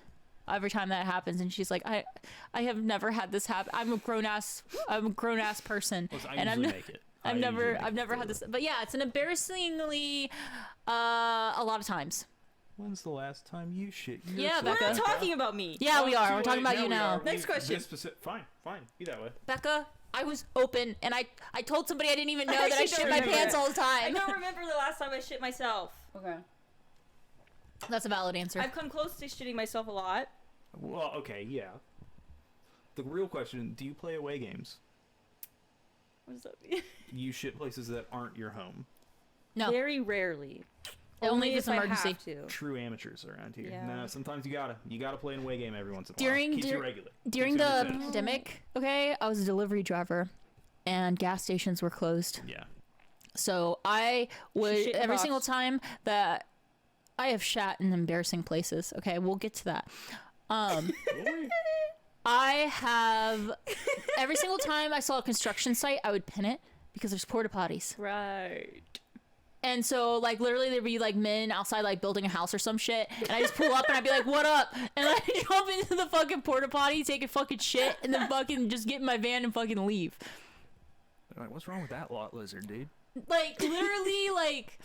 every time that happens, and she's like, I have never had this happen. I'm a grown ass person, Listen, I and usually make it. I've never had this. But yeah, it's an embarrassingly a lot time. When's the last time you shit yourself? Yeah, We're Becca. not talking about me. Yeah, we are. We're talking about you now. Next question. Fine. Be that way. Becca, I was open, and I told somebody I didn't even know I that I actually shit don't my remember pants it. all the I time. don't remember the last time I shit myself. Okay. That's a valid answer. I've come close to shitting myself a lot. Well, okay, yeah. The real question: do you play away games? What does that mean? You shit places that aren't your home. No. Very rarely. Only if it's I emergency. have to. True amateurs around here. Yeah. No, sometimes you gotta play an away game every once in a During- while. Keeps dur- you regular. During Keeps you the entertained. pandemic, okay, I was a delivery driver, and gas stations were closed. Yeah. So I would shit in the every box. single time that I have shat in embarrassing places. Okay, we'll get to that. I have every single time I saw a construction site, I would pin it because there's porta potties. Right. And so, like, literally, there'd be, like, men outside, like, building a house or some shit. And I just pull up and I'd be like, what up? And I jump into the fucking porta potty, take a fucking shit, and then fucking just get in my van and fucking leave. They're like, what's wrong with that lot lizard, dude? Like, literally, like,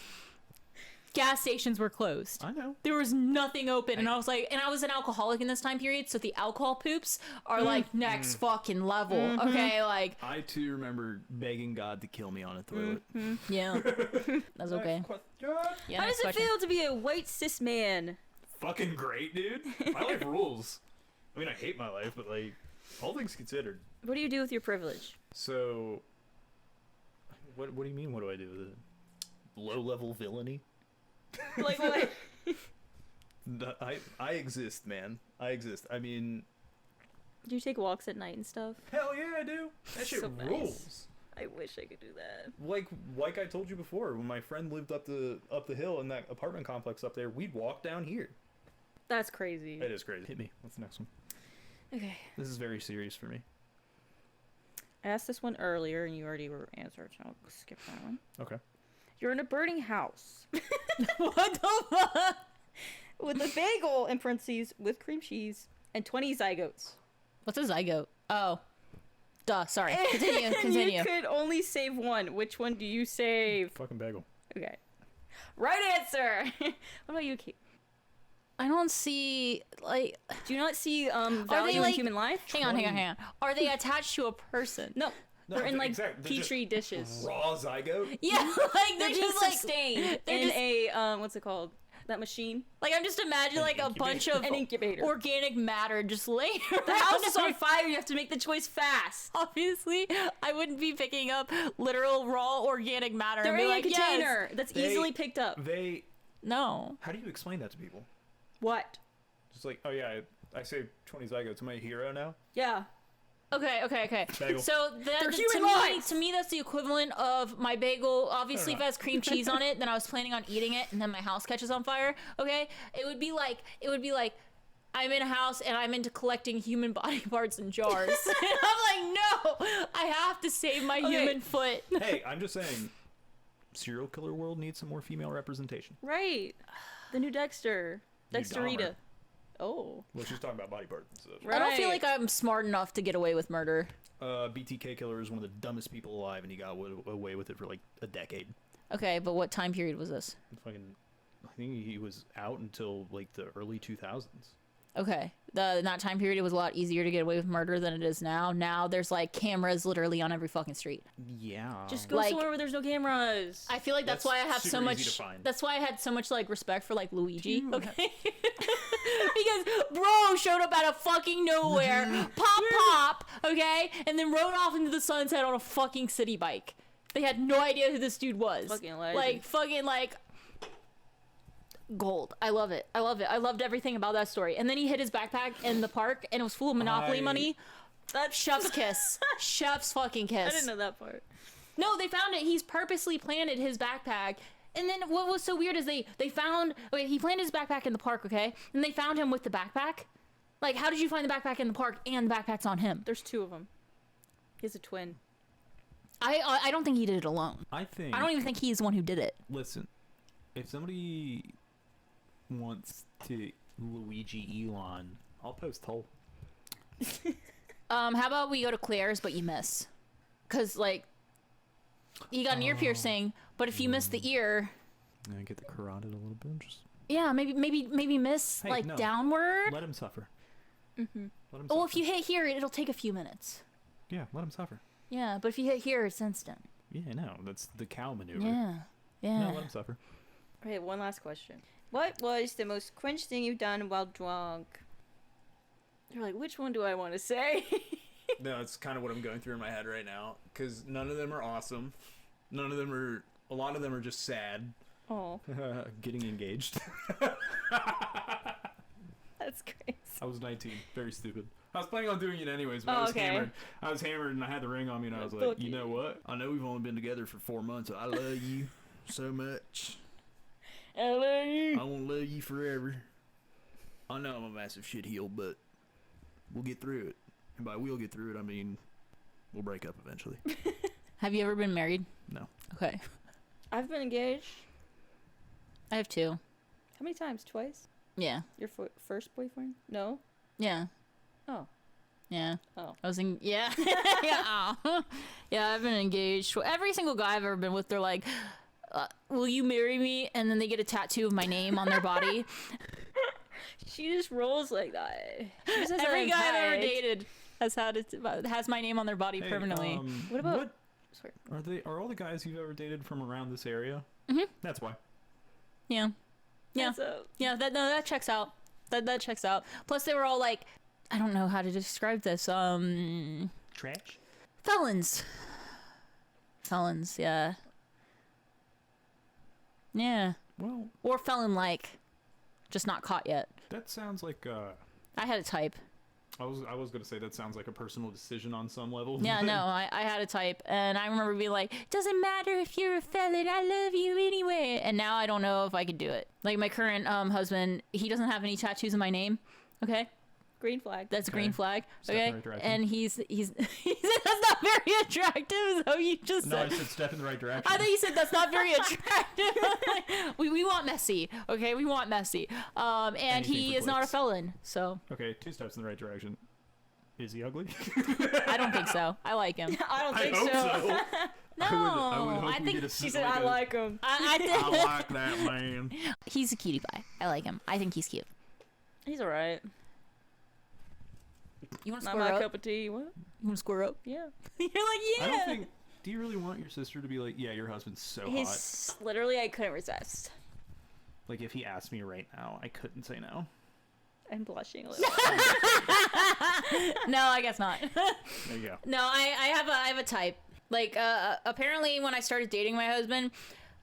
gas stations were closed. I know. There was nothing open. And I was like, and I was an alcoholic in this time period. So the alcohol poops are, like, next fucking level. Okay? Like, I too remember begging God to kill me on a toilet. yeah. That's okay. Yeah, How next does it question. feel to be a white cis man? Fucking great, dude. My life rules. I mean, I hate my life, but like, all things considered. What do you do with your privilege? So, what do you mean? What do I do with it? Low level villainy? Like what? I exist, man. I exist. I mean, Do you take walks at night and stuff? hell yeah, I do. That shit So nice. rules. I wish I could do that. Like I told you before, when my friend lived up the hill in that apartment complex up there, we'd walk down here. That's crazy. It is crazy. Hit me. What's the next one? Okay. This is very serious for me. I asked this one earlier and you already were answered, so I'll skip that one. Okay. You're in a burning house. What the fuck? with a bagel in parentheses with cream cheese and 20 zygotes. What's a zygote? Oh. Duh, sorry. Continue, continue. You could only save one. Which one do you save? Fucking bagel. Okay. Right answer. What about you, Kate? I don't see, like... Do you not see value in like- human life? Hang on. Are they attached to a person? No. They're in like exactly. They're petri dishes. Raw zygote. Yeah, like They're they're just just like... sustained they're in just- a what's it called? That machine? Like, I'm just imagining, like, a bunch of An incubator. organic matter just laying The around. house is on fire. You have to make the choice fast. Obviously, I wouldn't be picking up literal raw organic matter They're and be in like, a yes. container that's They- easily picked up. They. No. How do you explain that to people? What? Just like, oh yeah, I saved 20 zygotes. Am I a hero now? Yeah. Okay. Bagel. So They're that, human lives! to me, that's the equivalent of my bagel. Obviously, if it has cream cheese on it, then I was planning on eating it, and then my house catches on fire. Okay, it would be like I'm in a house and I'm into collecting human body parts in jars. And I'm like, no, I have to save my human foot. Hey, I'm just saying, serial killer world needs some more female representation. Right. The new Dexter. New Dexterita. Dahmer. Oh. Well, she's talking about body parts and stuff. Right. I don't feel like I'm smart enough to get away with murder. BTK killer is one of the dumbest people alive, and he got away with it for like a decade. Okay, but what time period was this? Fucking, I think he was out until like the early 2000s. Okay, in that time period, it was a lot easier to get away with murder than it is now. Now there's like cameras literally on every fucking street. Yeah. Just go Like- somewhere where there's no cameras. I feel like that's That's why I have so super easy much. to find. That's why I had so much like respect for like Luigi. Okay, because bro showed up out of fucking nowhere, pop, okay, and then rode off into the sunset on a fucking city bike. They had no idea who this dude was. Fucking legend. Like fucking like gold. I love it. I loved everything about that story. And then he hid his backpack in the park, and it was full of Monopoly I- money. That's chef's kiss. Chef's fucking kiss. I didn't know that part. No, they found it. He's purposely planted his backpack. And then what was so weird is they found, okay, he planted his backpack in the park, okay? And they found him with the backpack. Like, how did you find the backpack in the park and the backpack's on him? There's two of them. He's a twin. I don't think he did it alone. I think. I don't even think he's the one who did it. Listen, if somebody wants to Luigi Elon, I'll post Hull. How about we go to Claire's, but you miss? Because, like, you got an ear piercing, but if you miss the ear, I get the carotid a little bit. Just yeah, maybe miss, Hey, like, no. downward. let him suffer. Mm-hmm. Let him Oh, suffer. if you hit here, it'll take a few minutes. Yeah, let him suffer. Yeah, but if you hit here, it's instant. Yeah, no, that's the cow maneuver. Yeah. Yeah. No, let him suffer. Okay, one last question. What was the most cringe thing you've done while drunk? You're like, which one do I want to say? No, it's kind of what I'm going through in my head right now, because none of them are awesome. None of them are. A lot of them are just sad. Oh, Getting engaged. that's crazy. I was 19. Very stupid. I was planning on doing it anyways, but Oh, I was okay. hammered. I was hammered and I had the ring on me, and I was like, Fuck you you. know what? I know we've only been together for 4 months, but I love you so much. I want to love you forever. I know I'm a massive shitheel, but we'll get through it. And by we'll get through it, I mean we'll break up eventually. Have you ever been married? No. Okay. I've been engaged. I have two. How many times? Twice? Yeah. Your first boyfriend? No? Yeah. Oh. Yeah. Oh. I was in. Yeah. Yeah. Aw. Yeah. I've been engaged. Every single guy I've ever been with, they're like, "Will you marry me?" And then they get a tattoo of my name on their body. She just rolls like that. She just has Every that guy I've ever intact. dated has my name on their body Hey, permanently. What about- Sorry. Are all the guys you've ever dated from around this area? Mhm. That's why. Yeah. Yeah. That's a- Yeah. That checks out. That checks out. Plus, they were all like, I don't know how to describe this. Trash? Felons. Yeah. Yeah. Well, Or felon-like. Just not caught yet. that sounds like I had a type. I was gonna say that sounds like a personal decision on some level. Yeah, no, I had a type. And I remember being like, doesn't matter if you're a felon, I love you anyway. And now I don't know if I could do it. Like my current husband, he doesn't have any tattoos in my name. Okay? Green flag. That's a Okay. green flag. Step in the Okay. right direction. And he said that's not very attractive. So you just No, I said. said step in the right direction. I thought you said that's not very attractive. we want messy, okay? We want messy. And Anything he for is not a clicks. felon, so Okay, 2 steps in the right direction. Is he ugly? I don't think so. I like him. I don't I think hope so. so. No, I would hope I we think get a She said, I like him. I think I like that man. he's a cutie pie. I like him. I think he's cute. He's alright. You want to Not square my up? cup of tea. What? You want to square up? Yeah. You're like, yeah. I don't think. Do you really want your sister to be like, yeah, your husband's so hot? He's literally, I couldn't resist. Like, if he asked me right now, I couldn't say no. I'm blushing a little. No, I guess not. There you go. No, I have a type. Like, apparently when I started dating my husband,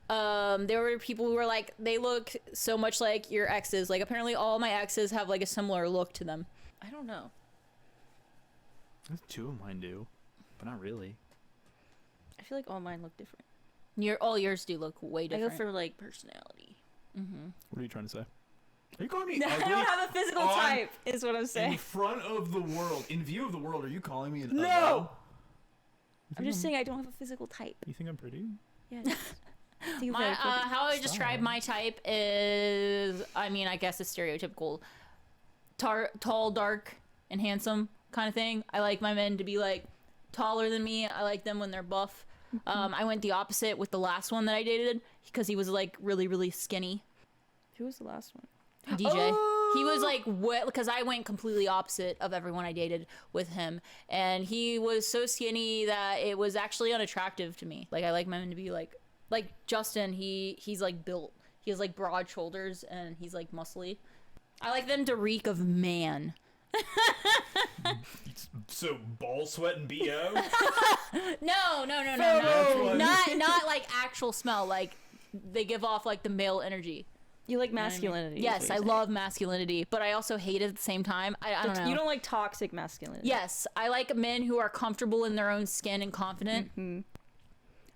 there were people who were like, they look so much like your exes. Like, apparently all my exes have like a similar look to them. I don't know. 2 of mine do, but not really. I feel like all mine look different. All yours do look way I different. go for like personality. What are you trying to say? Are you calling me I ugly? don't have a physical on- type, is what I'm In saying. front of the world, in view of the world, are you calling me an No! uggo? I'm just saying I don't have a physical type. You think I'm pretty? Yeah. Do you My, very pretty? how I describe Stop. my type is, I mean, I guess it's stereotypical. Tall, dark, and handsome kind of thing. I like my men to be like taller than me. I like them when they're buff. I went the opposite with the last one that I dated because he was like really, really skinny. Who was the last one? DJ. He was Oh! like wet because I went completely opposite of everyone I dated with him, and he was so skinny that it was actually unattractive to me. Like I like men to be like Justin. He's like built. He has like broad shoulders and he's like muscly. I like them to reek of man. So ball sweat and bo. No, That's what- not like actual smell. Like they give off like the male energy. You like masculinity. is Yes, what I you're saying. love masculinity, but I also hate it at the same time. I don't know. You don't like toxic masculinity. Yes, I like men who are comfortable in their own skin and confident. Mm-hmm.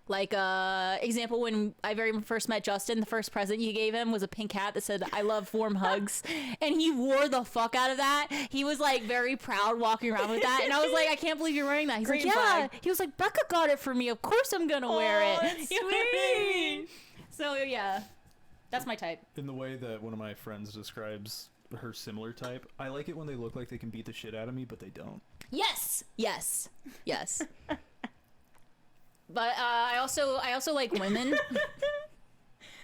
Like, example, when I very first met Justin, the first present you gave him was a pink hat that said, "I love warm hugs." And he wore the fuck out of that. He was like very proud walking around with that. And I was like, I can't believe you're wearing that. He's Green like, yeah. flag. He was like, Becca got it for me. Of course I'm going to wear it. That's You know what I sweet. mean? So, yeah, that's my type. In the way that one of my friends describes her similar type, I like it when they look like they can beat the shit out of me, but they don't. Yes. But I also like women.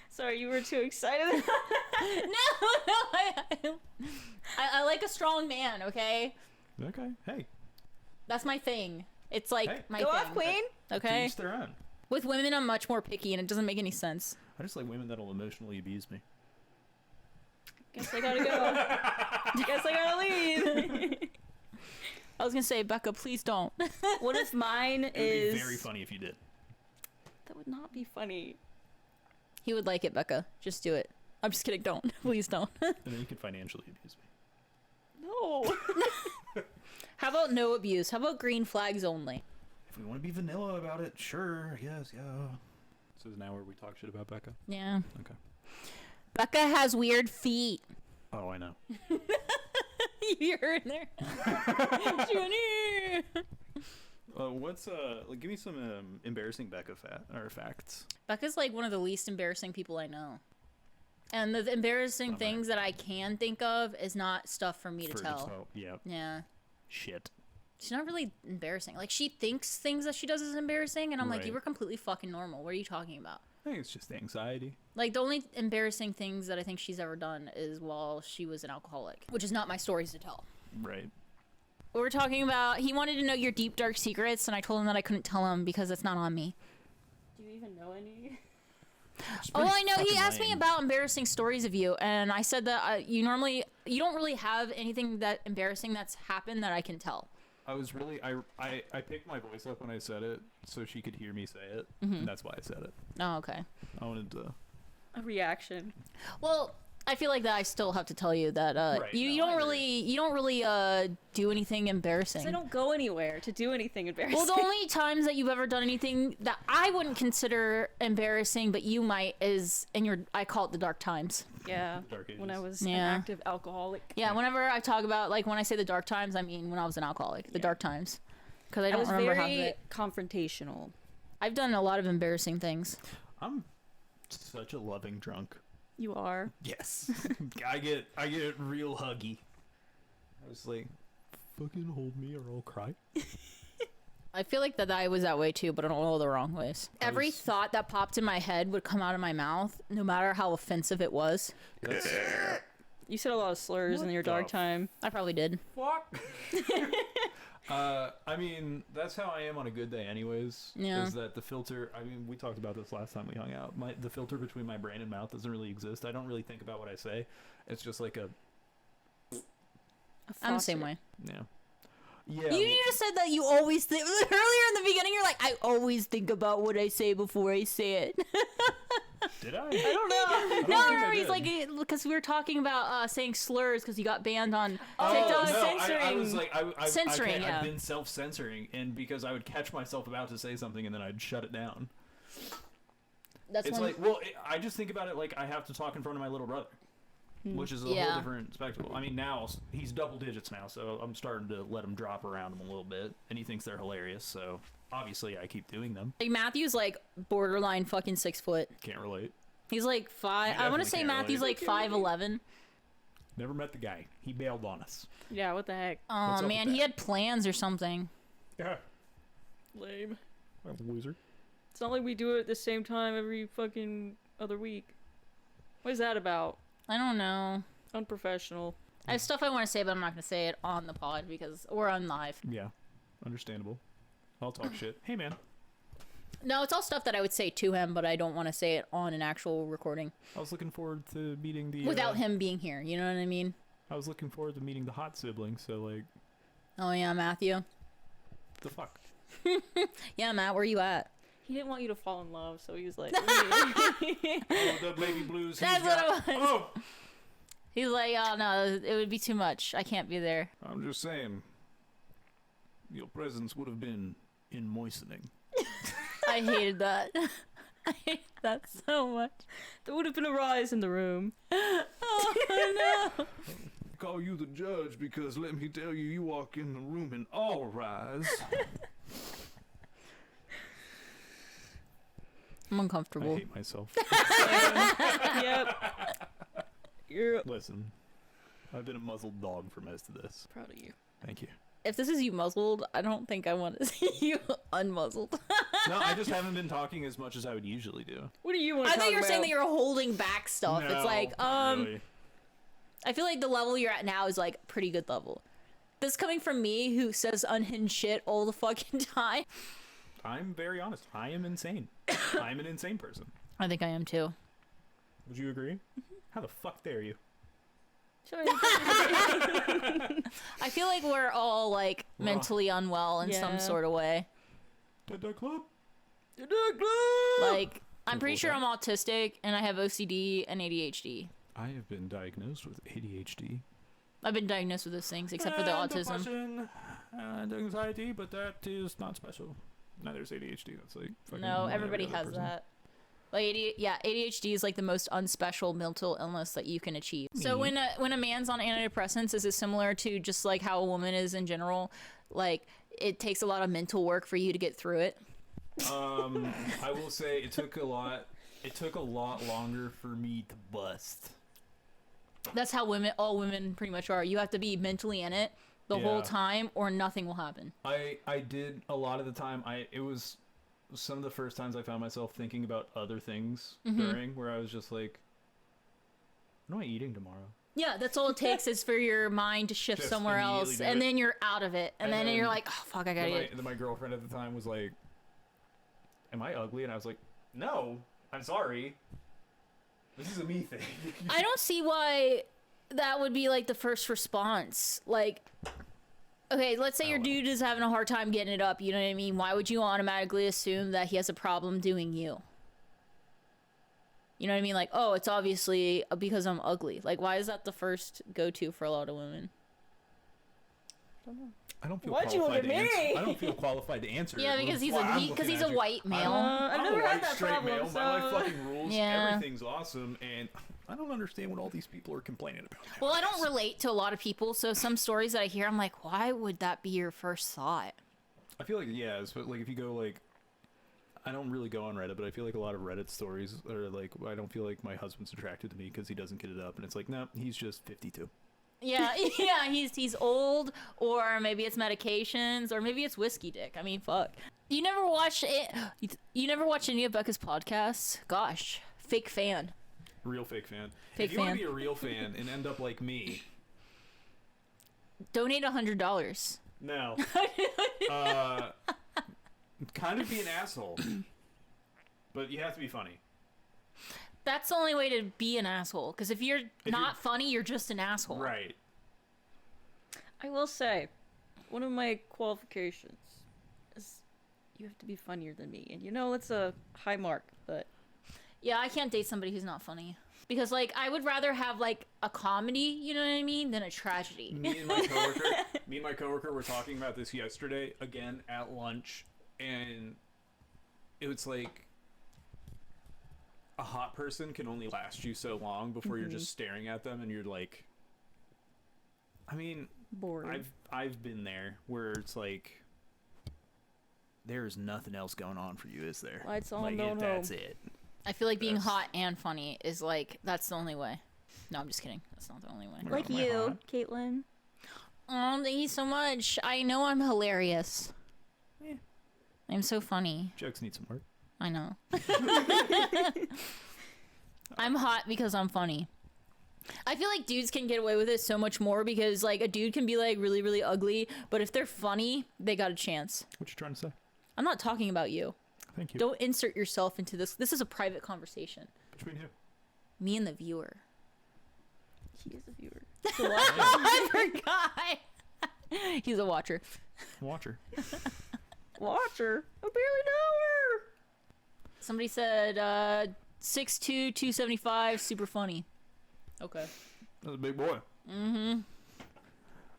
Sorry, you were too excited. No, I like a strong man. Okay, Okay, hey, that's my thing. It's like Hey. my Go thing. off, queen. to Okay, each their own. with women I'm much more picky, and it doesn't make any sense. I just like women that'll emotionally abuse me. Guess I gotta go. Guess I gotta leave. I was gonna say, Becca, please don't. What if mine It would is? be very funny if you did. That would not be funny. He would like it, Becca. Just do it. I'm just kidding. Don't. Please don't. And then you could financially abuse me. No. How about no abuse? How about green flags only? If we want to be vanilla about it, sure, I guess, yeah. So is now where we talk shit about Becca? Yeah. Okay. Becca has weird feet. Oh, I know. You heard there. Johnny. What's like? Give me some embarrassing Becca facts. Becca's like one of the least embarrassing people I know. And the embarrassing Bummer. things that I can think of is not stuff for me to tell. Yeah. Yeah. Shit. She's not really embarrassing. Like, she thinks things that she does is embarrassing, and I'm like, Right. you were completely fucking normal. What are you talking about? I think it's just anxiety. Like, the only embarrassing things that I think she's ever done is while she was an alcoholic, which is not my stories to tell. Right. We were talking about, he wanted to know your deep, dark secrets, and I told him that I couldn't tell him because it's not on me. Do you even know any? Oh, I know. He fucking asked me lame. about embarrassing stories of you, and I said that you don't really have anything that embarrassing that's happened that I can tell. I was really I picked my voice up when I said it so she could hear me say it, and that's why I said it. Oh, okay. I wanted to. A reaction. Well, I feel like that I still have to tell you that Right, you no, I don't agree. really do anything embarrassing. 'Cause I don't go anywhere to do anything embarrassing. Well, the only times that you've ever done anything that I wouldn't consider embarrassing, but you might, is in your, I call it the dark times. yeah, Dark when I ages. was an Yeah. active alcoholic. Yeah, whenever I talk about, like, when I say the dark times, I mean when I was an alcoholic, the Yeah. dark times. Because I I don't was remember very how confrontational. I've done a lot of embarrassing things. I'm such a loving drunk. You are. Yes. I get real huggy. I was like, fucking hold me or I'll cry. I feel like that I was that way too, but in all the wrong ways. Every was- thought that popped in my head would come out of my mouth, no matter how offensive it was. That's You said a lot of slurs in What your the dark time. I probably did. fuck. I mean, that's how I am on a good day, anyways. Yeah. Is that the filter? I mean, we talked about this last time we hung out. The filter between my brain and mouth doesn't really exist. I don't really think about what I say. It's just like a I'm the same way. yeah. Yeah. You just said that you always think earlier in the beginning. You're like, I always think about what I say before I say it. did I? I don't know. I don't No, think I he's did. like, because we were talking about saying slurs because you got banned on Oh, TikTok. no, censoring. I was like, Censoring, yeah. I've been self-censoring, and because I would catch myself about to say something and then I'd shut it down. That's It's when, like, well, I just think about it like I have to talk in front of my little brother, which is a Yeah. whole different spectacle. I mean, now he's double digits now, so I'm starting to let him drop around him a little bit, and he thinks they're hilarious. So obviously, I keep doing them. like Matthew's like borderline fucking 6 foot. Can't relate. He's like 5. You I want to definitely say can't Matthew's relate. like 5'11". Never met the guy. He bailed on us. Yeah, what the heck? What's Oh up with man, that? he had plans or something. Yeah, Lame. I'm a loser. It's not like we do it at the same time every fucking other week. What is that about? I don't know. Unprofessional. I have stuff I want to say, but I'm not going to say it on the pod because we're on live. Yeah, understandable. I'll talk shit. Hey, man. No, it's all stuff that I would say to him, but I don't want to say it on an actual recording I was looking forward to meeting the without him being here. You know what I mean? I was looking forward to meeting the hot sibling. So like, Oh yeah, Matthew. the fuck. Yeah, Matt, where you at? He didn't want you to fall in love, so he was like, Oh, the baby blues. That's what it was. Oh, He's like, oh no, it would be too much. I can't be there. I'm just saying. Your presence would have been in moistening. I hated that. I hate that so much. there would have been a rise in the room. Oh no. Call you the judge because let me tell you, you walk in the room and all rise. I'm I uncomfortable. hate myself. Yep. You're Listen, I've been a muzzled dog for most of this. proud of you. Thank you. If this is you muzzled, I don't think I want to see you unmuzzled. No, I just haven't been talking as much as I would usually do. What do you want I to talk thought you were about? saying that you're holding back stuff. No, It's like, not really. I feel like the level you're at now is like pretty good level. This coming from me who says unhinged shit all the fucking time. I'm very honest. I am insane. I'm an insane person. I think I am too. Would you agree? How the fuck dare you? Sorry. I feel like we're all like We're mentally unwell in some Yeah. sort of way. At that club? Like, I'm Cool pretty with sure that. I'm autistic and I have OCD and ADHD. I have been diagnosed with ADHD. I've been diagnosed with those things except for the And autism. depression and anxiety, but that is not special. Neither is ADHD. That's like fucking No, every everybody other has person. that. Like ADHD is like the most unspecial mental illness that you can achieve. So Me. when a man's on antidepressants, is it similar to just like how a woman is in general? Like it takes a lot of mental work for you to get through it. I will say it took a lot. It took a lot longer for me to bust. That's how all women pretty much are. You have to be mentally in it the whole Yeah. time, or nothing will happen. I did a lot of the time. It was some of the first times I found myself thinking about other things during where I was just like, what am I eating tomorrow? Yeah, that's all it takes is for your mind to shift Just somewhere immediately else, do and it. then you're out of it, and then then- you're like, oh fuck, I gotta Then eat. my girlfriend at the time was like, am I ugly? And I was like, no, I'm sorry. This is a me thing. I don't see why that would be like the first response. Like, okay, let's say your know. dude is having a hard time getting it up. You know what I mean? Why would you automatically assume that he has a problem doing you? You know what I mean? Like, oh, it's obviously because I'm ugly. Like, why is that the first go-to for a lot of women? I don't know. I don't feel Why'd you qualified look to at answer. me? I don't feel qualified to answer. Yeah, it. because he's Well, I'm a looking he's at a you. white male. I've I'm never a had white that straight problem, male. so... My life fucking rules. Yeah. Everything's awesome, and I don't understand what all these people are complaining about. Well, I don't relate to a lot of people, so some stories that I hear, I'm like, why would that be your first thought? I feel like like if you go like, I don't really go on Reddit, but I feel like a lot of Reddit stories are like, I don't feel like my husband's attracted to me because he doesn't get it up, and it's like, no, he's just 52. Yeah, yeah, he's old, or maybe it's medications, or maybe it's whiskey dick. I mean, fuck. You never watched it? You never watched any of Becca's podcasts? Gosh, fake fan. Real fake fan. Fake if you want fan. to be a real fan and end up like me, Donate $100. no, kind of be an asshole, but you have to be funny. That's the only way to be an asshole. Because if you're not funny, you're just an asshole. Right. I will say, one of my qualifications is you have to be funnier than me. And you know, it's a high mark, but... Yeah, I can't date somebody who's not funny. Because, like, I would rather have, like, a comedy, you know what I mean, than a tragedy. Me and my coworker were talking about this yesterday, again, at lunch, and it was like, a hot person can only last you so long before you're just staring at them and you're like, I mean, Bored. I've been there where it's like, there's nothing else going on for you, is there? Lights on, like, going that's home. it. I feel like being That's- hot and funny is, like, that's the only way. No, I'm just kidding. That's not the only way. Like Am I you, hot? Caitlin. Oh, thank you so much. I know I'm hilarious. Yeah. I'm so funny. Jokes need some work. I know. I'm hot because I'm funny. I feel like dudes can get away with it so much more because, like, a dude can be, like, really, really ugly, but if they're funny, they got a chance. What you trying to say? I'm not talking about you. Thank you. Don't insert yourself into this. This is a private conversation. Between who? Me and the viewer. He is a viewer. I forgot. He's a watcher. Watcher. Watch her. I barely know her. Somebody said 6'2", 275, super funny. Okay. That's a big boy. Mm-hmm.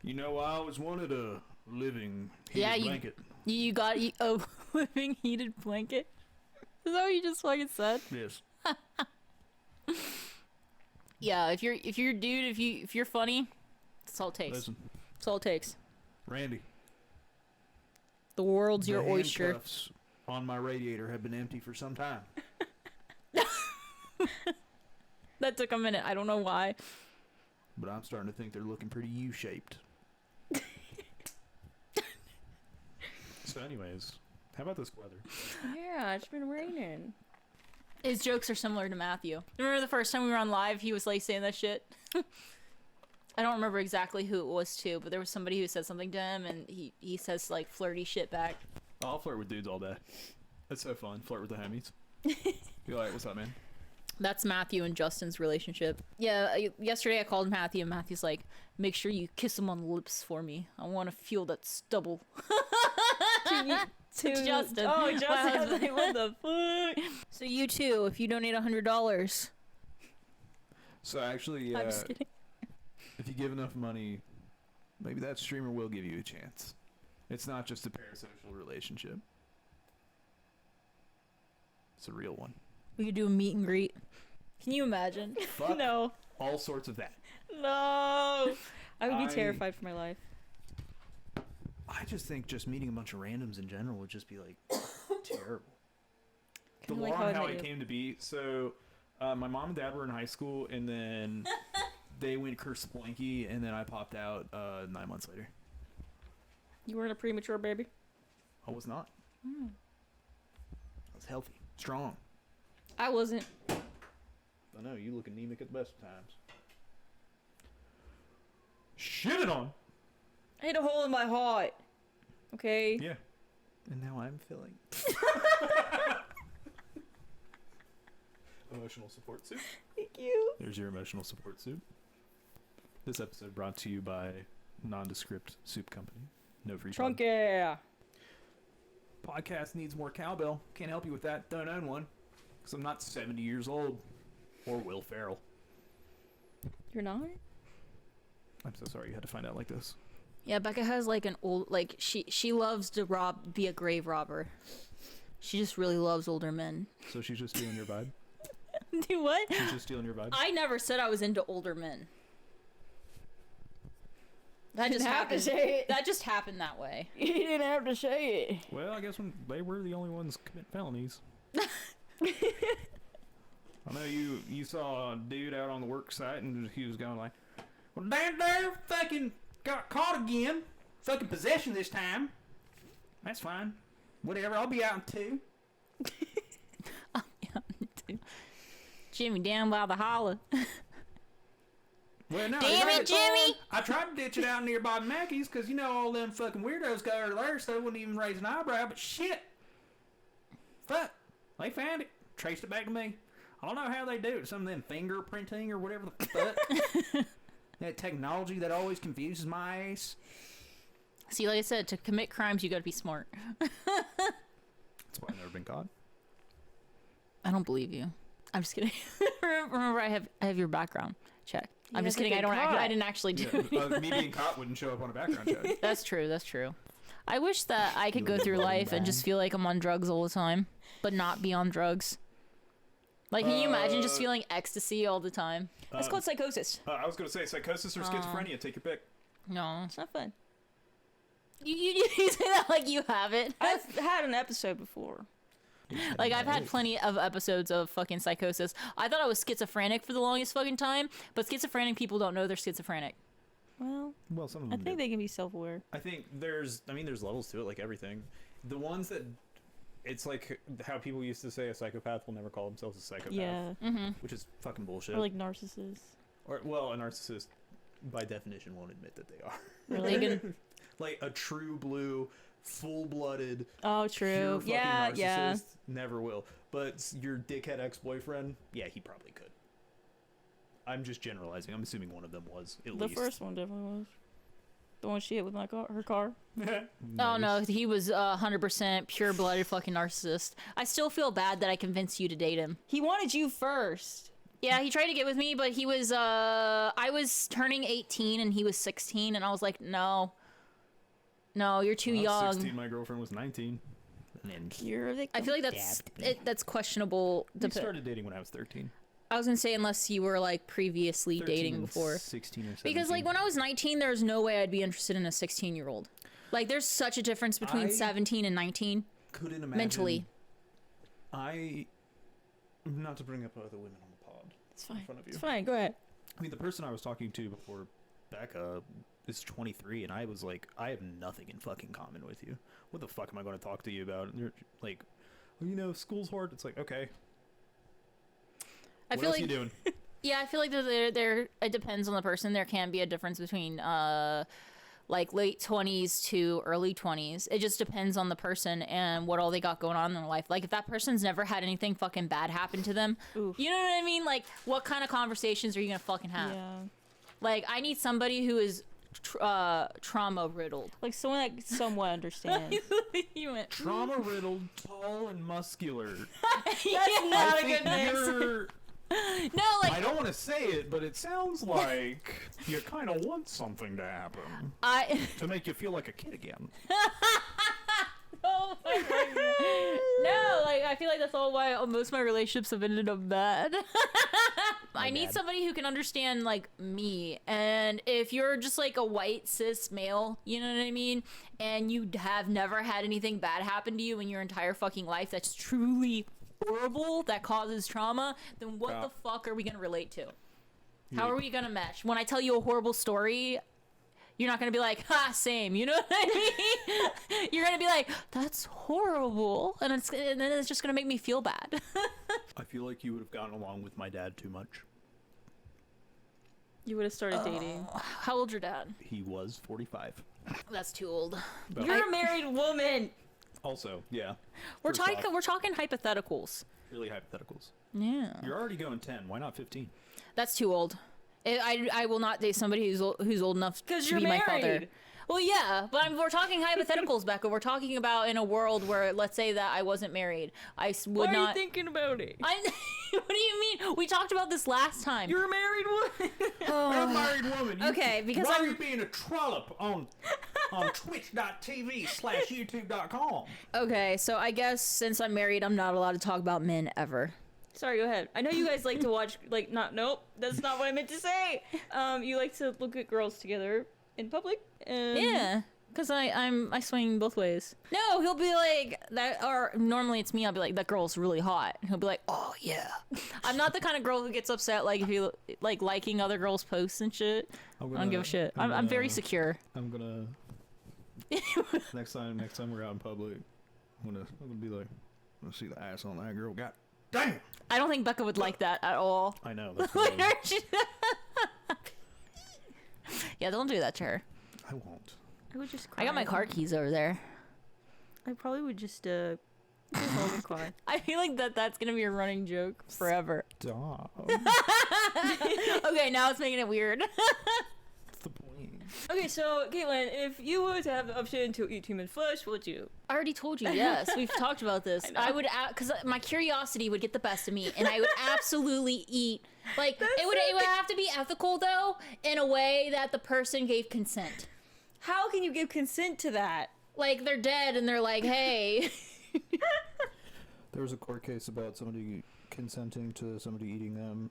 You know, I always wanted a living heated blanket. You got a living heated blanket? Is that what you just fucking said? Yes. Yeah, if you're a dude, if you're funny, that's all it takes. Listen, That's all it takes. Randy. The world's your the oyster. handcuffs on my radiator have been empty for some time. That took a minute. I don't know why. But I'm starting to think they're looking pretty U-shaped. So anyways, how about this weather? Yeah, it's been raining. His jokes are similar to Matthew. Remember the first time we were on live, he was like saying that shit? I don't remember exactly who it was to, but there was somebody who said something to him, and he says like flirty shit back. I'll flirt with dudes all day. It's so fun. Flirt with the homies. Be like, what's up, man? That's Matthew and Justin's relationship. Yeah, yesterday I called Matthew, and Matthew's like, make sure you kiss him on the lips for me. I want to feel that stubble. To Justin. Oh, My Justin. I was husband. like, what the fuck? So you too, if you donate $100. So actually, I'm just kidding. if you give enough money, maybe that streamer will give you a chance. It's not just a parasocial relationship. It's a real one. We could do a meet and greet. Can you imagine? Fuck No. all sorts of that. No. I would be I- terrified for my life. I just think just meeting a bunch of randoms in general would just be like terrible. The Kinda like long How I how Met it You. came to be. So, my mom and dad were in high school, and then they went Kersplanky, and then I popped out 9 months later. You weren't a premature baby? I was not. I was healthy, strong. I wasn't. I know you look anemic at the best of times. Shitting on. I had a hole in my heart. Okay? Yeah. And now I'm filling. Emotional support soup. Thank you. There's your emotional support soup. This episode brought to you by Nondescript Soup Company. No free plug. Trunky. Podcast needs more cowbell. Can't help you with that. Don't own one. Because I'm not 70 years old. Or Will Ferrell. You're not? I'm so sorry you had to find out like this. Yeah, Becca has like an old like she loves to be a grave robber. She just really loves older men. So she's just stealing your vibe? Do what? She's just stealing your vibe? I never said I was into older men. That just happened. That just happened that way. You didn't have to say it. Well, I guess when they were the only ones committing felonies. I know you saw a dude out on the work site and he was going like, well, damn, fucking got caught again. Fucking possession this time. That's fine. Whatever, I'll be out in 2. Jimmy down by the holler. Well, no, Damn it, Jimmy! I tried to ditch it out nearby Mackey's because, you know, all them fucking weirdos got over there, so they wouldn't even raise an eyebrow, but shit. Fuck. They found it. Traced it back to me. I don't know how they do it. Some of them fingerprinting or whatever the fuck. That technology that always confuses my ass. See, like I said, to commit crimes, you gotta be smart. That's why I've never been caught. I don't believe you. I'm just kidding. Remember, I have your background check. I'm just kidding. I didn't actually do it. Me being caught wouldn't show up on a background check. That's true. That's true. I wish that I could go through life and just feel like I'm on drugs all the time, but not be on drugs. Like, can you imagine just feeling ecstasy all the time? That's called psychosis. I was going to say psychosis or schizophrenia. Take your pick. No. It's not fun. You say that like you have it. I've had an episode before. Like, I've had plenty of episodes of fucking psychosis. I thought I was schizophrenic for the longest fucking time, but schizophrenic people don't know they're schizophrenic. Well, Some of I them think do. they can be self-aware. I think there's levels to it, like everything. The ones that, it's like how people used to say a psychopath will never call themselves a psychopath. Yeah. Which is fucking bullshit. Or like narcissists. Or, well, a narcissist, by definition, won't admit that they are. Really? They can, Like a true blue, full-blooded, Oh, pure true. fucking Yeah, narcissist yeah. never will. But your dickhead ex-boyfriend, yeah, he probably could. I'm just generalizing. I'm assuming one of them was, at The least. first one definitely was. The one she hit with her car. oh no, he was 100% pure-blooded fucking narcissist. I still feel bad that I convinced you to date him. He wanted you first. Yeah, he tried to get with me, but he was, I was turning 18 and he was 16, and I was like, no, you're too I was young. 16, my girlfriend was 19. And then You're a victim. I feel like that's questionable. we started dating when I was 13. I was gonna say unless you were like previously 13 dating and before. 16 or 17. Because like when I was 19, there's no way I'd be interested in a 16-year-old. Like there's such a difference between I 17 and 19 couldn't imagine. mentally. Not to bring up other women on the pod. It's fine. In front of you. It's fine. Go ahead. I mean, the person I was talking to before Becca is 23, and I was like, I have nothing in fucking common with you. What the fuck am I going to talk to you about? And they're like, well, you know, school's hard. It's like, okay. I What feel else like you doing? yeah, I feel like there it depends on the person. There can be a difference between like late 20s to early 20s. It just depends on the person and what all they got going on in their life. Like if that person's never had anything fucking bad happen to them, Oof. you know what I mean? Like what kind of conversations are you gonna fucking have? Yeah. Like I need somebody who is trauma riddled. Like someone that somewhat understands. You went Trauma riddled, tall, and muscular. That's not I think you're. No, like I don't want to say it, but it sounds like you kind of want something to happen I. to make you feel like a kid again. Oh my God. No, like I feel like that's all why most of my relationships have ended up bad. I need somebody who can understand like me, and if you're just like a white cis male, you know what I mean, and you have never had anything bad happen to you in your entire fucking life that's truly horrible that causes trauma, then what the fuck are we gonna relate to? How are we gonna mesh? When I tell you a horrible story, you're not gonna be like, ha, same, you know what I mean? You're gonna be like, that's horrible, and then it's just gonna make me feel bad. I feel like you would have gotten along with my dad too much. You would have started dating. How old's your dad? He was 45. That's too old. But You're a married woman. also, yeah. We're First talking. off, We're talking hypotheticals. really hypotheticals. Yeah, You're already going 10. Why not 15? that's too old. I will not date somebody who's old enough 'Cause to you're be my father. married. Well, yeah, but we're talking hypotheticals, Becca. We're talking about in a world where, let's say that I wasn't married, would Why not. are you thinking about it? What do you mean? We talked about this last time. You're a married woman. I'm a married woman. Okay, because why I'm- are you being a trollop on twitch.tv/youtube.com? Okay, so I guess since I'm married, I'm not allowed to talk about men ever. Sorry, go ahead. I know you guys like to watch, like, nope, that's not what I meant to say. You like to look at girls together in public. And Yeah, because I swing both ways. No, he'll be like that, or normally it's me. I'll be like, that girl's really hot. He'll be like, oh yeah. I'm not the kind of girl who gets upset like if you like liking other girls' posts and shit. I don't give a shit. I'm very secure. I'm gonna next time we're out in public, I'm gonna be like, let's see the ass on that girl. God damn. I don't think Becca would like that at all. I know. That's what Yeah, don't do that to her. I won't. I would just cry. I got my car keys over there. I probably would just hold and cry. I feel like that's gonna be a running joke forever. Stop. Okay, now it's making it weird. What's the point? Okay, so Caitlin, if you were to have the option to eat human flesh, what would you? I already told you, yes. We've talked about this. I would, because my curiosity would get the best of me, and I would absolutely eat. Like, it would have to be ethical, though, in a way that the person gave consent. How can you give consent to that? Like, they're dead, and they're like, hey. There was a court case about somebody consenting to somebody eating them.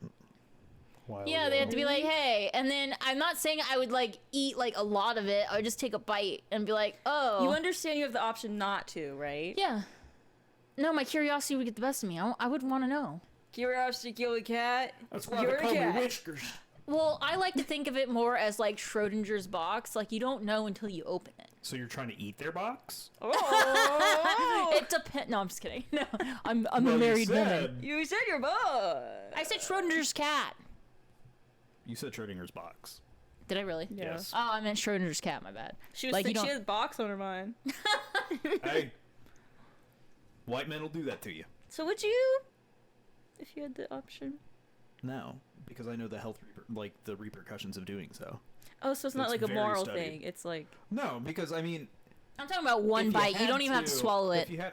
Yeah, they have to be like, hey. And then I'm not saying I would, like, eat, like, a lot of it. I would just take a bite and be like, oh. You understand you have the option not to, right? Yeah. No, my curiosity would get the best of me. I would want to know. Curiosity kill a cat. That's why You're they a call me cat. Whiskers. Well, I like to think of it more as, like, Schrodinger's box. Like, you don't know until you open it. So you're trying to eat their box? Oh! It depends. No, I'm just kidding. No, I'm a Well, married woman. You said your boy. I said Schrodinger's cat. You said Schrodinger's box. Did I really? Yeah. Yes. Oh, I meant Schrodinger's cat. My bad. She was Like, you she don't- had a box on her mind. Hey, white men will do that to you. So would you, if you had the option? No, because I know the the repercussions of doing so. Oh, so it's not It's like a very moral studied. thing. It's like No, because I mean, I'm talking about one if bite. You had don't even have to swallow it. If you had,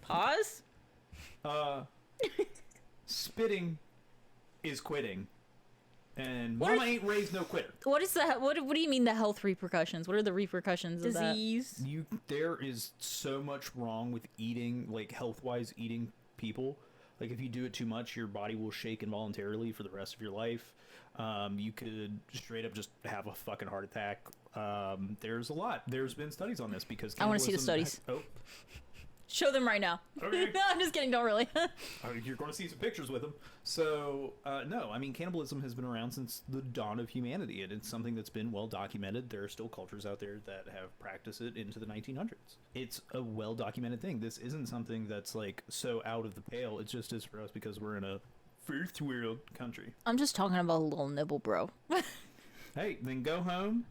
pause. spitting is quitting, and mama ain't raised no quitter. What is that? What do you mean the health repercussions? What are the repercussions of that? Disease. There is so much wrong with eating, like health-wise eating people. Like if you do it too much, your body will shake involuntarily for the rest of your life. You could straight up just have a fucking heart attack. There's a lot. There's been studies on this because I wanna see the cannibalism studies. Oh, Show them right now. Okay. No, I'm just kidding. Don't really. you're going to see some pictures with them. So, no, I mean, cannibalism has been around since the dawn of humanity, and it's something that's been well documented. There are still cultures out there that have practiced it into the 1900s. It's a well documented thing. This isn't something that's like so out of the pale. It just is for us because we're in a first world country. I'm just talking about a little nibble, bro. Hey, then go home,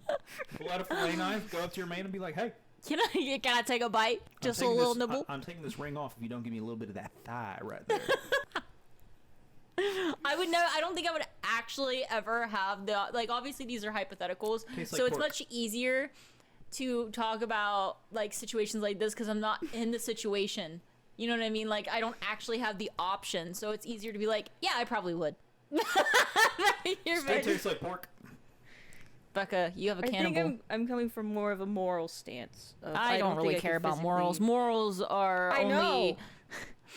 pull out a fillet knife, go up to your man and be like, hey, Can I take a bite? Just a taking little this- nibble. I'm taking this ring off if you don't give me a little bit of that thigh right there. I would never. I don't think I would actually ever have the like. Obviously, these are hypotheticals, Tastes so like it's pork. much easier to talk about like situations like this because I'm not in the situation. You know what I mean? Like I don't actually have the option, so it's easier to be like, yeah, I probably would. You're Steak very- tastes like pork. Becca, you have a I think cannibal. I'm coming from more of a moral stance. Of, I don't really think care could about physically- morals. Morals are I only know.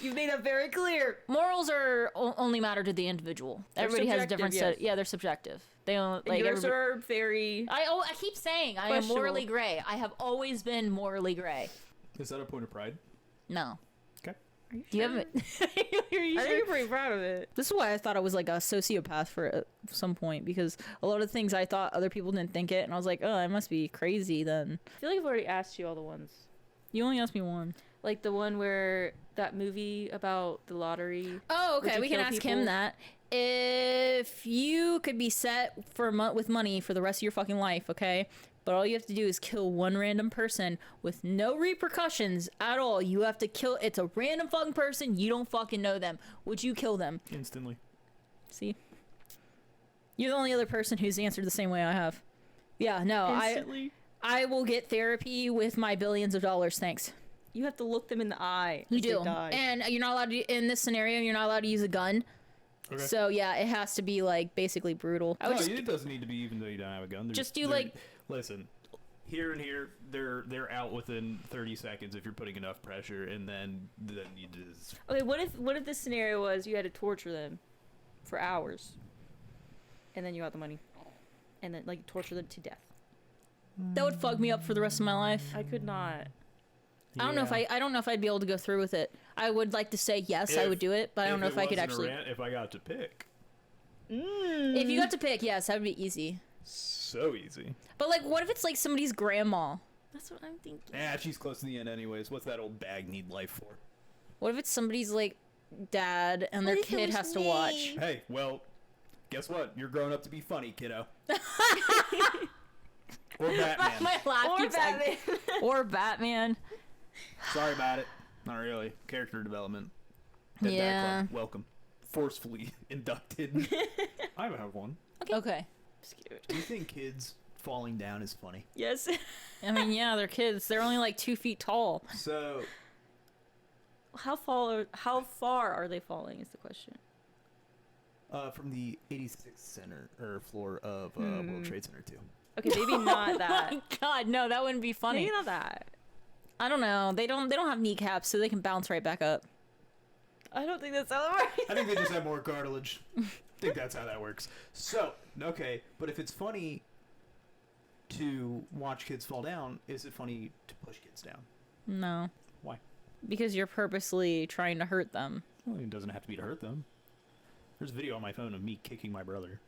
You've made that very clear. morals are only matter to the individual. They're Everybody has a different subjective, set. yes. Yeah, they're subjective. They don't And like yours everybody- are very. I keep saying I am Questionable. morally gray. I have always been morally gray. Is that a point of pride? No. Okay. Are you Do you sure? have it? I think you're pretty proud of it. This is why I thought I was like a sociopath for some point because a lot of things I thought other people didn't think it, and I was like, oh, I must be crazy then. I feel like I've already asked you all the ones. You only asked me one. Like the one where that movie about the lottery. Oh, Would okay. you We can kill ask people? him that. If you could be set for with money for the rest of your fucking life, okay? But all you have to do is kill one random person with no repercussions at all. You have to kill. It's a random fucking person. You don't fucking know them. Would you kill them? Instantly. See? You're the only other person who's answered the same way I have. Yeah, no, Instantly. I will get therapy with my billions of dollars, thanks. You have to look them in the eye. You as they do. die. And you're not allowed to, in this scenario, you're not allowed to use a gun. Okay. So yeah, it has to be like basically brutal. I would No, just it doesn't need to be even though you don't have a gun. Just do, like- Listen, here and here, they're out within 30 seconds if you're putting enough pressure, and then you just. Okay, what if this scenario was you had to torture them for hours, and then you got the money, and then like torture them to death? that would fuck me up for the rest of my life. I could not. I don't know if I don't know if I'd be able to go through with it. I would like to say yes, I would do it, but I don't know if I could actually. If I got to pick, If you got to pick, yes, that would be easy. so easy. But like, what if it's like somebody's grandma? That's what I'm thinking. She's close to the end anyways. What's that old bag need life for? What if it's somebody's like dad and their What if it kid was has to me? watch? Hey, well, guess what? You're growing up to be funny, kiddo. Or Batman. My laugh Or keeps Batman. or Batman. Sorry about it. Not really. Character development. Dead Dad Yeah. Club. Welcome. Forcefully inducted. I have one. Okay. Scared. Do you think kids falling down is funny? Yes. I mean, yeah, they're kids. They're only like 2 feet tall. So, How far are they falling? Is the question. from the 86th floor of World Trade Center 2. Okay, maybe not Oh that. my god, no, that wouldn't be funny. Maybe not that. I don't know. They don't have kneecaps, so they can bounce right back up. I don't think that's how it works. I think they just have more cartilage. I think that's how that works. So, okay, but if it's funny to watch kids fall down, is it funny to push kids down? No. Why? Because you're purposely trying to hurt them. Well, it doesn't have to be to hurt them. There's a video on my phone of me kicking my brother.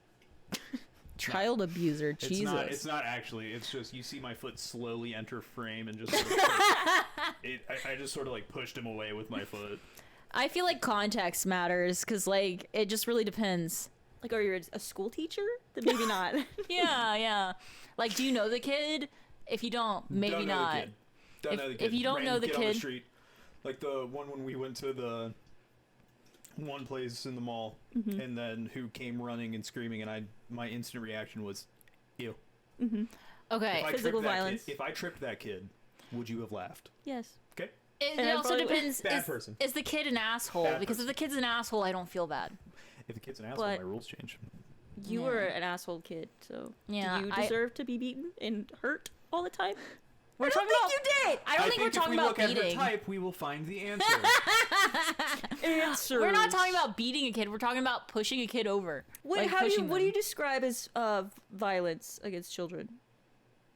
Child abuser, Jesus. It's not actually. It's just you see my foot slowly enter frame and just. Sort of I just sort of like pushed him away with my foot. I feel like context matters because, like, it just really depends. Like, are you a school teacher? Then maybe not. Yeah, yeah. Like, do you know the kid? If you don't, maybe Don't know not. The kid. Don't If- know the kid. if you don't Random know the on the kid- street, like the one when we went to the one place in the mall, and then who came running and screaming, and my instant reaction was, "Ew." Okay. If I Physical tripped that violence. kid, if I tripped that kid, would you have laughed? Yes. Okay. It And I also probably- depends. Bad person. Is the kid an asshole? Bad Because if the kid's an asshole, I don't feel bad. If the kid's an asshole, But- my rules change. You Yeah. were an asshole kid, so Yeah, do you I- deserve to be beaten and hurt all the time? We're I don't talking think about. you did. I don't think we're talking about if we look beating. at her type, we will find the answer. Answer. We're not talking about beating a kid. We're talking about pushing a kid over. What? Like, How do you? pushing What do you them. describe as violence against children?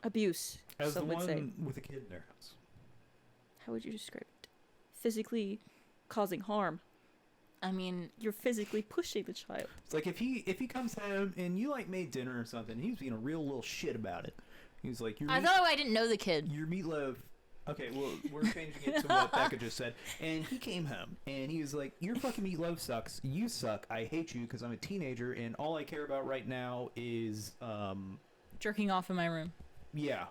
Abuse. As the some would one say. with a kid in their house. How would you describe it? Physically causing harm. I mean, You're physically pushing the child. It's like if he comes home and you like made dinner or something, he was being a real little shit about it. He's like, I thought I didn't know the kid. your meatloaf. Okay, well, we're changing it to what Becca just said. And he came home and he was like, your fucking meatloaf sucks. You suck. I hate you because I'm a teenager and all I care about right now is, Jerking off in my room. yeah.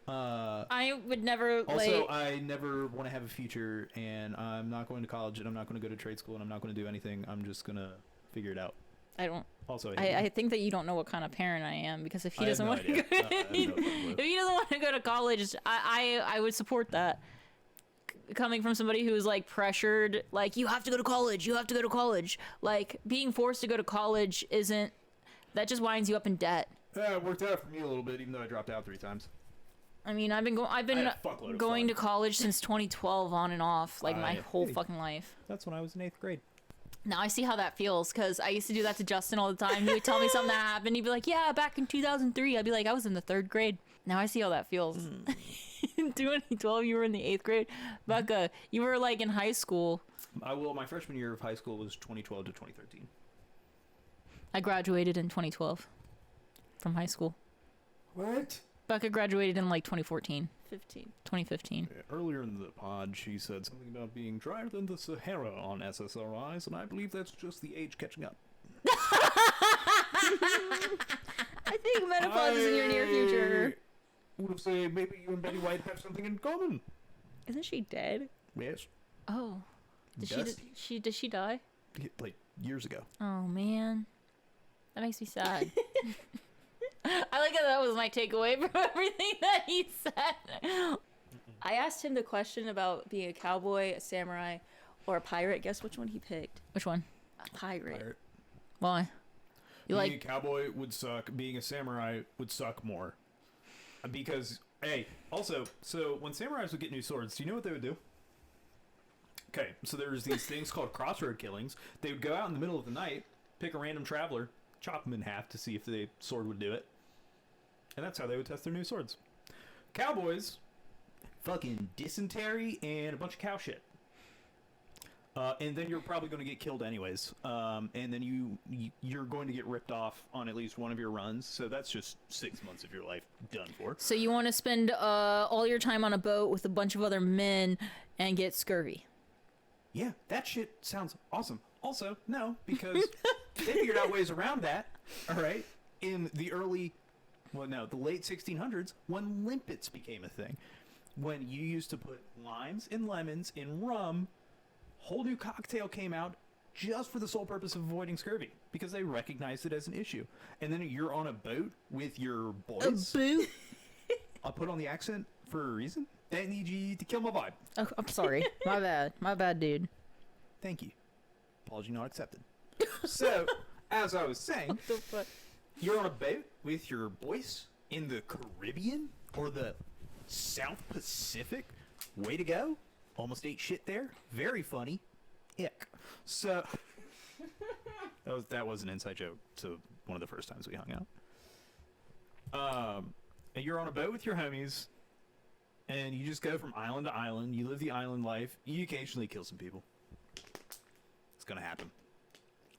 I would never Also, like. I never want to have a future and I'm not going to college and I'm not going to go to trade school and I'm not going to do anything. I'm just going to figure it out. I don't. Also, hate I you. think that you don't know what kind of parent I am because if he I have doesn't no want to idea. go, I have no clue. if he doesn't want to go to college, I would support that. Coming from somebody who's like pressured, like you have to go to college, you have to go to college. Like being forced to go to college isn't. That just winds you up in debt. Yeah, it worked out for me a little bit, even though I dropped out 3 times. I mean, I've been I had a fuckload of going fun. to college since 2012 on and off, like my whole Hey. fucking life. That's when I was in 8th grade. Now I see how that feels because I used to do that to Justin all the time. He would tell me something that happened. He'd be like, "Yeah, back in 2003." I'd be like, "I was in the 3rd grade." Now I see how that feels. In 2012, you were in the 8th grade. Becca, you were like in high school. My freshman year of high school was 2012 to 2013. I graduated in 2012 from high school. What? Becca graduated in like 2014, 15. 2015. Earlier in the pod, she said something about being drier than the Sahara on SSRIs, and I believe that's just the age catching up. I think menopause is in your near future. I would have said maybe you and Betty White have something in common. Isn't she dead? Yes. Oh, did Dusty. she die? Like years ago. Oh man, that makes me sad. I like how that was my takeaway from everything that he said. I asked him the question about being a cowboy, a samurai, or a pirate. Guess which one he picked? Which one? A pirate. Why? You Being like? a cowboy would suck. Being a samurai would suck more. Because, hey, also, so when samurais would get new swords, do you know what they would do? Okay, so there's these things called crossroad killings. They would go out in the middle of the night, pick a random traveler, chop them in half to see if the sword would do it. And that's how they would test their new swords. Cowboys, fucking dysentery and a bunch of cow shit. And then you're probably going to get killed anyways. And then you're going to get ripped off on at least one of your runs. So that's just 6 months of your life done for. So you want to spend all your time on a boat with a bunch of other men and get scurvy? Yeah, that shit sounds awesome. Also, no, because they figured out ways around that. All right, in the late 1600s, when limpets became a thing, when you used to put limes and lemons in rum, whole new cocktail came out just for the sole purpose of avoiding scurvy because they recognized it as an issue. And then you're on a boat with your boys. A boot? I'll put on the accent for a reason. They need you to kill my vibe. Oh, I'm sorry. My bad. My bad, dude. Thank you. Apology not accepted. So, as I was saying, What the fuck? you're on a boat with your boys in the Caribbean or the South Pacific. Way to go. Almost ate shit there. Very funny. Ick. So, that was an inside joke to one of the first times we hung out. And you're on a boat with your homies, and you just go from island to island. You live the island life. You occasionally kill some people. It's gonna happen.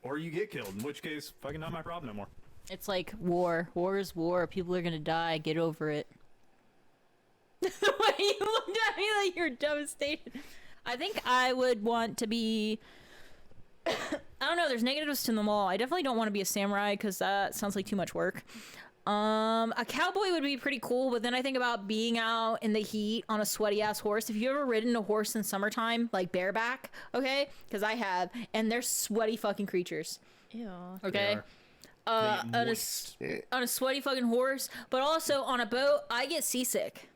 Or you get killed, in which case, fucking not my problem no more. It's like war. War is war. People are gonna die. Get over it. The way you looked at me like you're devastated. I think I would want to be... I don't know. There's negatives to them all. I definitely don't want to be a samurai because that sounds like too much work. A cowboy would be pretty cool, but then I think about being out in the heat on a sweaty ass horse. Have you ever ridden a horse in summertime, like bareback? Okay, because I have, and they're sweaty fucking creatures. Ew. Okay, They on a moist. on a sweaty fucking horse, but also on a boat, I get seasick.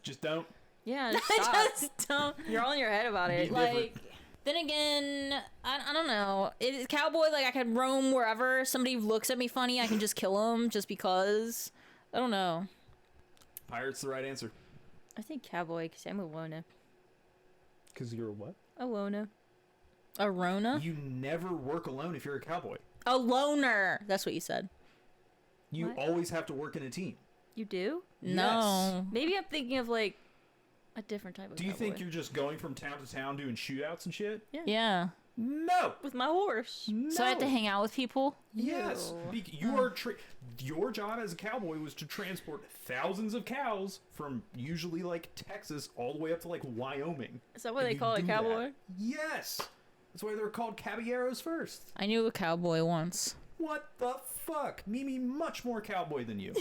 Just don't. Yeah, just I stop. just don't. You're all in your head about it. Be Like, different. then again, I don't know. It's cowboy, like I can roam wherever. Somebody looks at me funny, I can just kill them just because. I don't know. Pirate's the right answer. I think cowboy because I'm a Wona. Because you're a what? A Wona. A Rona? You never work alone if you're a cowboy. A loner. That's what you said. You What? always have to work in a team. You do? No. Maybe I'm thinking of like a different type of Do you think cowboy. you're just going from town to town doing shootouts and shit? Yeah. No. With my horse. No. So I have to hang out with people? Yes. Ew. You are your job as a cowboy was to transport thousands of cows from usually like Texas all the way up to like Wyoming. Is that why And they you call it do cowboy? that. Yes. That's why they're called caballeros first. I knew a cowboy once. What the fuck? Mimi much more cowboy than you.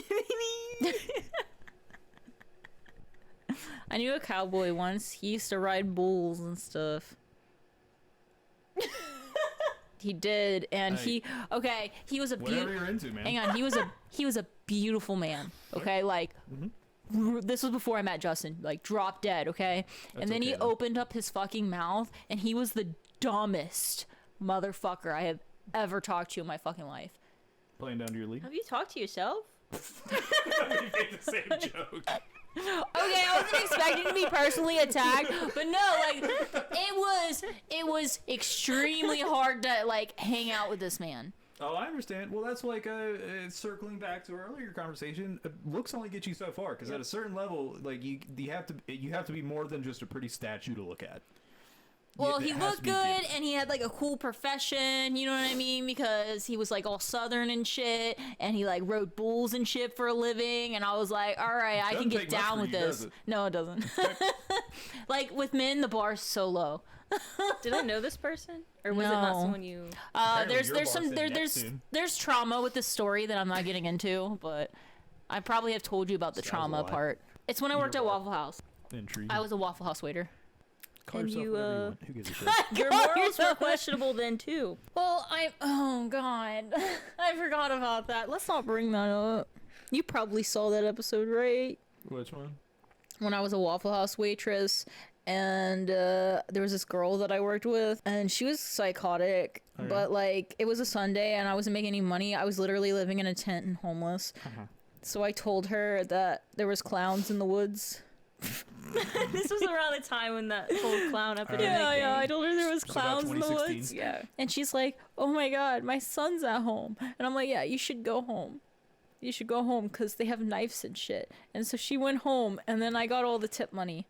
I knew a cowboy once. He used to ride bulls and stuff. He did, and Hey. he was a Whatever beautiful. you're into, man. Hang on, he was a beautiful man. Okay, like this was before I met Justin. Like drop dead. Okay, That's and then okay, he then. opened up his fucking mouth, and he was the dumbest motherfucker I have ever talked to in my fucking life. Playing down to your league. Have you talked to yourself? You made the same joke. Okay, I wasn't expecting to be personally attacked, but no, like it was extremely hard to like hang out with this man. Oh, I understand. Well, that's like circling back to our earlier conversation. Looks only get you so far because at a certain level, like you have to be more than just a pretty statue to look at. Well, It he has looked to be good different. and he had like a cool profession, you know what I mean? Because he was like all southern and shit, and he like rode bulls and shit for a living, and I was like, all right, I can Doesn't get take much down for with you, this. does it? No, it doesn't. Like with men, the bar's so low. Did I know this person? Or was it not No. someone you... Apparently There's your there's bar some said Neptune. there's trauma with this story that I'm not getting into, but I probably have told you about the Sounds trauma a lot. part. It's when I Your worked at bar. Waffle House. Intriguing. I was a Waffle House waiter. Call And yourself you, whatever you want. Who gives a shit? Your Call morals were yourself- questionable then, too. Well, Oh god, I forgot about that. Let's not bring that up. You probably saw that episode, right? Which one? When I was a Waffle House waitress, and there was this girl that I worked with, and she was psychotic. Okay. But like, it was a Sunday, and I wasn't making any money. I was literally living in a tent and homeless. So I told her that there was clowns in the woods. This was around the time when that whole clown epidemic. Yeah, I told her there was So about clowns in the 2016. woods. Yeah. And she's like, "Oh my god, my son's at home." And I'm like, "Yeah, you should go home. You should go home because they have knives and shit." And so she went home, and then I got all the tip money.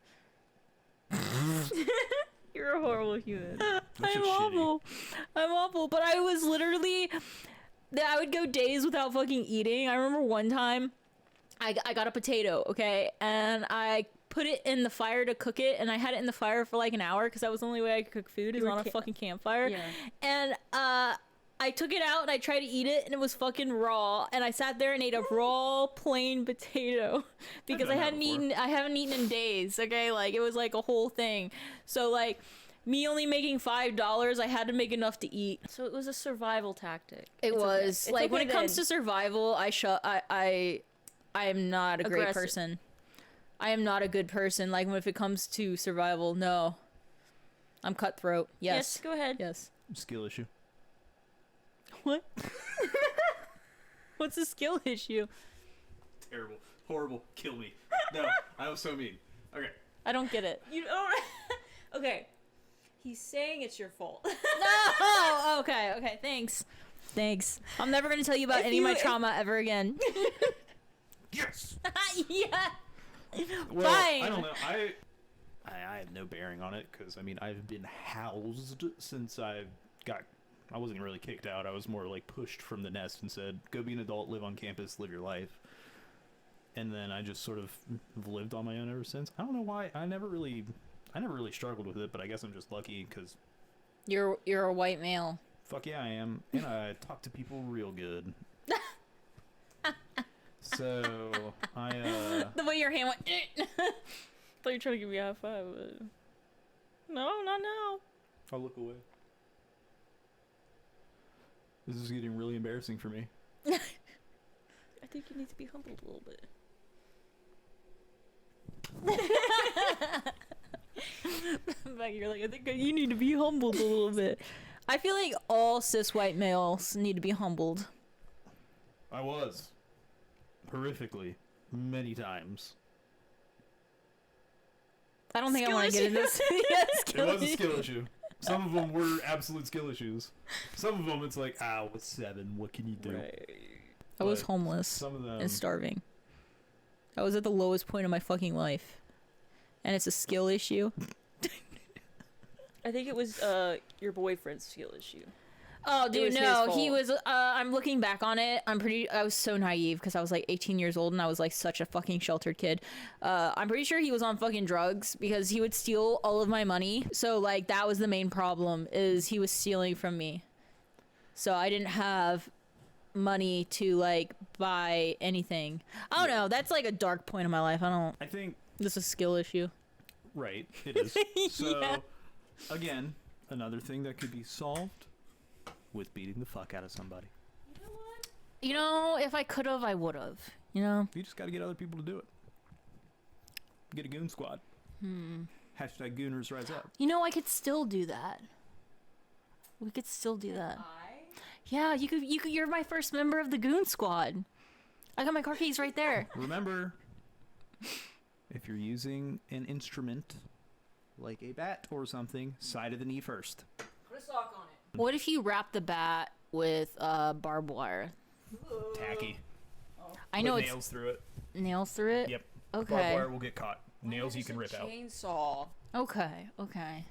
You're a horrible human. I'm just shitty. awful. I'm awful. But I was literally, I would go days without fucking eating. I remember one time, I got a potato, okay, and I put it in the fire to cook it, and I had it in the fire for like an hour because that was the only way I could cook food is You were on a fucking campfire. Yeah. And I took it out and I tried to eat it, and it was fucking raw. And I sat there and ate a raw plain potato because done that before. I haven't eaten in days. Okay, like it was like a whole thing. So like me only making $5, I had to make enough to eat. So it was a survival tactic. It It's okay. was It's like when okay it comes then. to survival, I am not a great Aggressive. person. I am not a good person. Like when if it comes to survival, no. I'm cutthroat. Yes, Yes. go ahead. Yes. Skill issue. What? What's the skill issue? Terrible. Horrible. Kill me. No, I was so mean. Okay. I don't get it. You don't. Okay. He's saying it's your fault. No. Okay. Thanks. I'm never gonna tell you about If any of my you- trauma ever again. Yes. Yeah. Well, Fine. I don't know. I have no bearing on it because I mean I've been housed since I wasn't really kicked out. I was more like pushed from the nest and said, "Go be an adult, live on campus, live your life." And then I just sort of lived on my own ever since. I don't know why. I never really struggled with it, but I guess I'm just lucky because You're a white male. fuck yeah, I am, and I talk to people real good. So I The way your hand went. Thought you were trying to give me a high five. But... No, not now. I'll look away. This is getting really embarrassing for me. I think you need to be humbled a little bit. Back, you're like, I think you need to be humbled a little bit. I feel like all cis white males need to be humbled. I was. Horrifically. Many times. I don't think I Skill want to get into this. Yeah, It skill was a issue. skill issue. Some of them were absolute skill issues. Some of them it's like, ah, what's 7? What can you do? Right. I was But homeless Some of them. and starving. I was at the lowest point of my fucking life. And it's a skill issue. I think it was your boyfriend's skill issue. Oh, It dude, was his no. He fault. was, I'm looking back on it. I was so naive because I was like 18 years old and I was like such a fucking sheltered kid. I'm pretty sure he was on fucking drugs because he would steal all of my money. So, like, that was the main problem is he was stealing from me. So I didn't have money to, like, buy anything. I don't know. That's like a dark point in my life. I think, This is a skill issue. right, it is. So, Yeah. again, another thing that could be solved with beating the fuck out of somebody. You know, if I could have, I would have. You know? You just gotta get other people to do it. Get a goon squad. Hashtag Gooners rise up. You know, I could still do that. We could still do that. Yeah, you could. You're my first member of the Goon Squad. I got my car keys right there. Remember, if you're using an instrument like a bat or something, side of the knee first. Put a sock on it. What if you wrap the bat with barbed wire? Tacky. I know Put it's nails through it. nails through it. Yep. Barbed Okay. wire will get caught. Nails you can rip out. Chainsaw. Okay.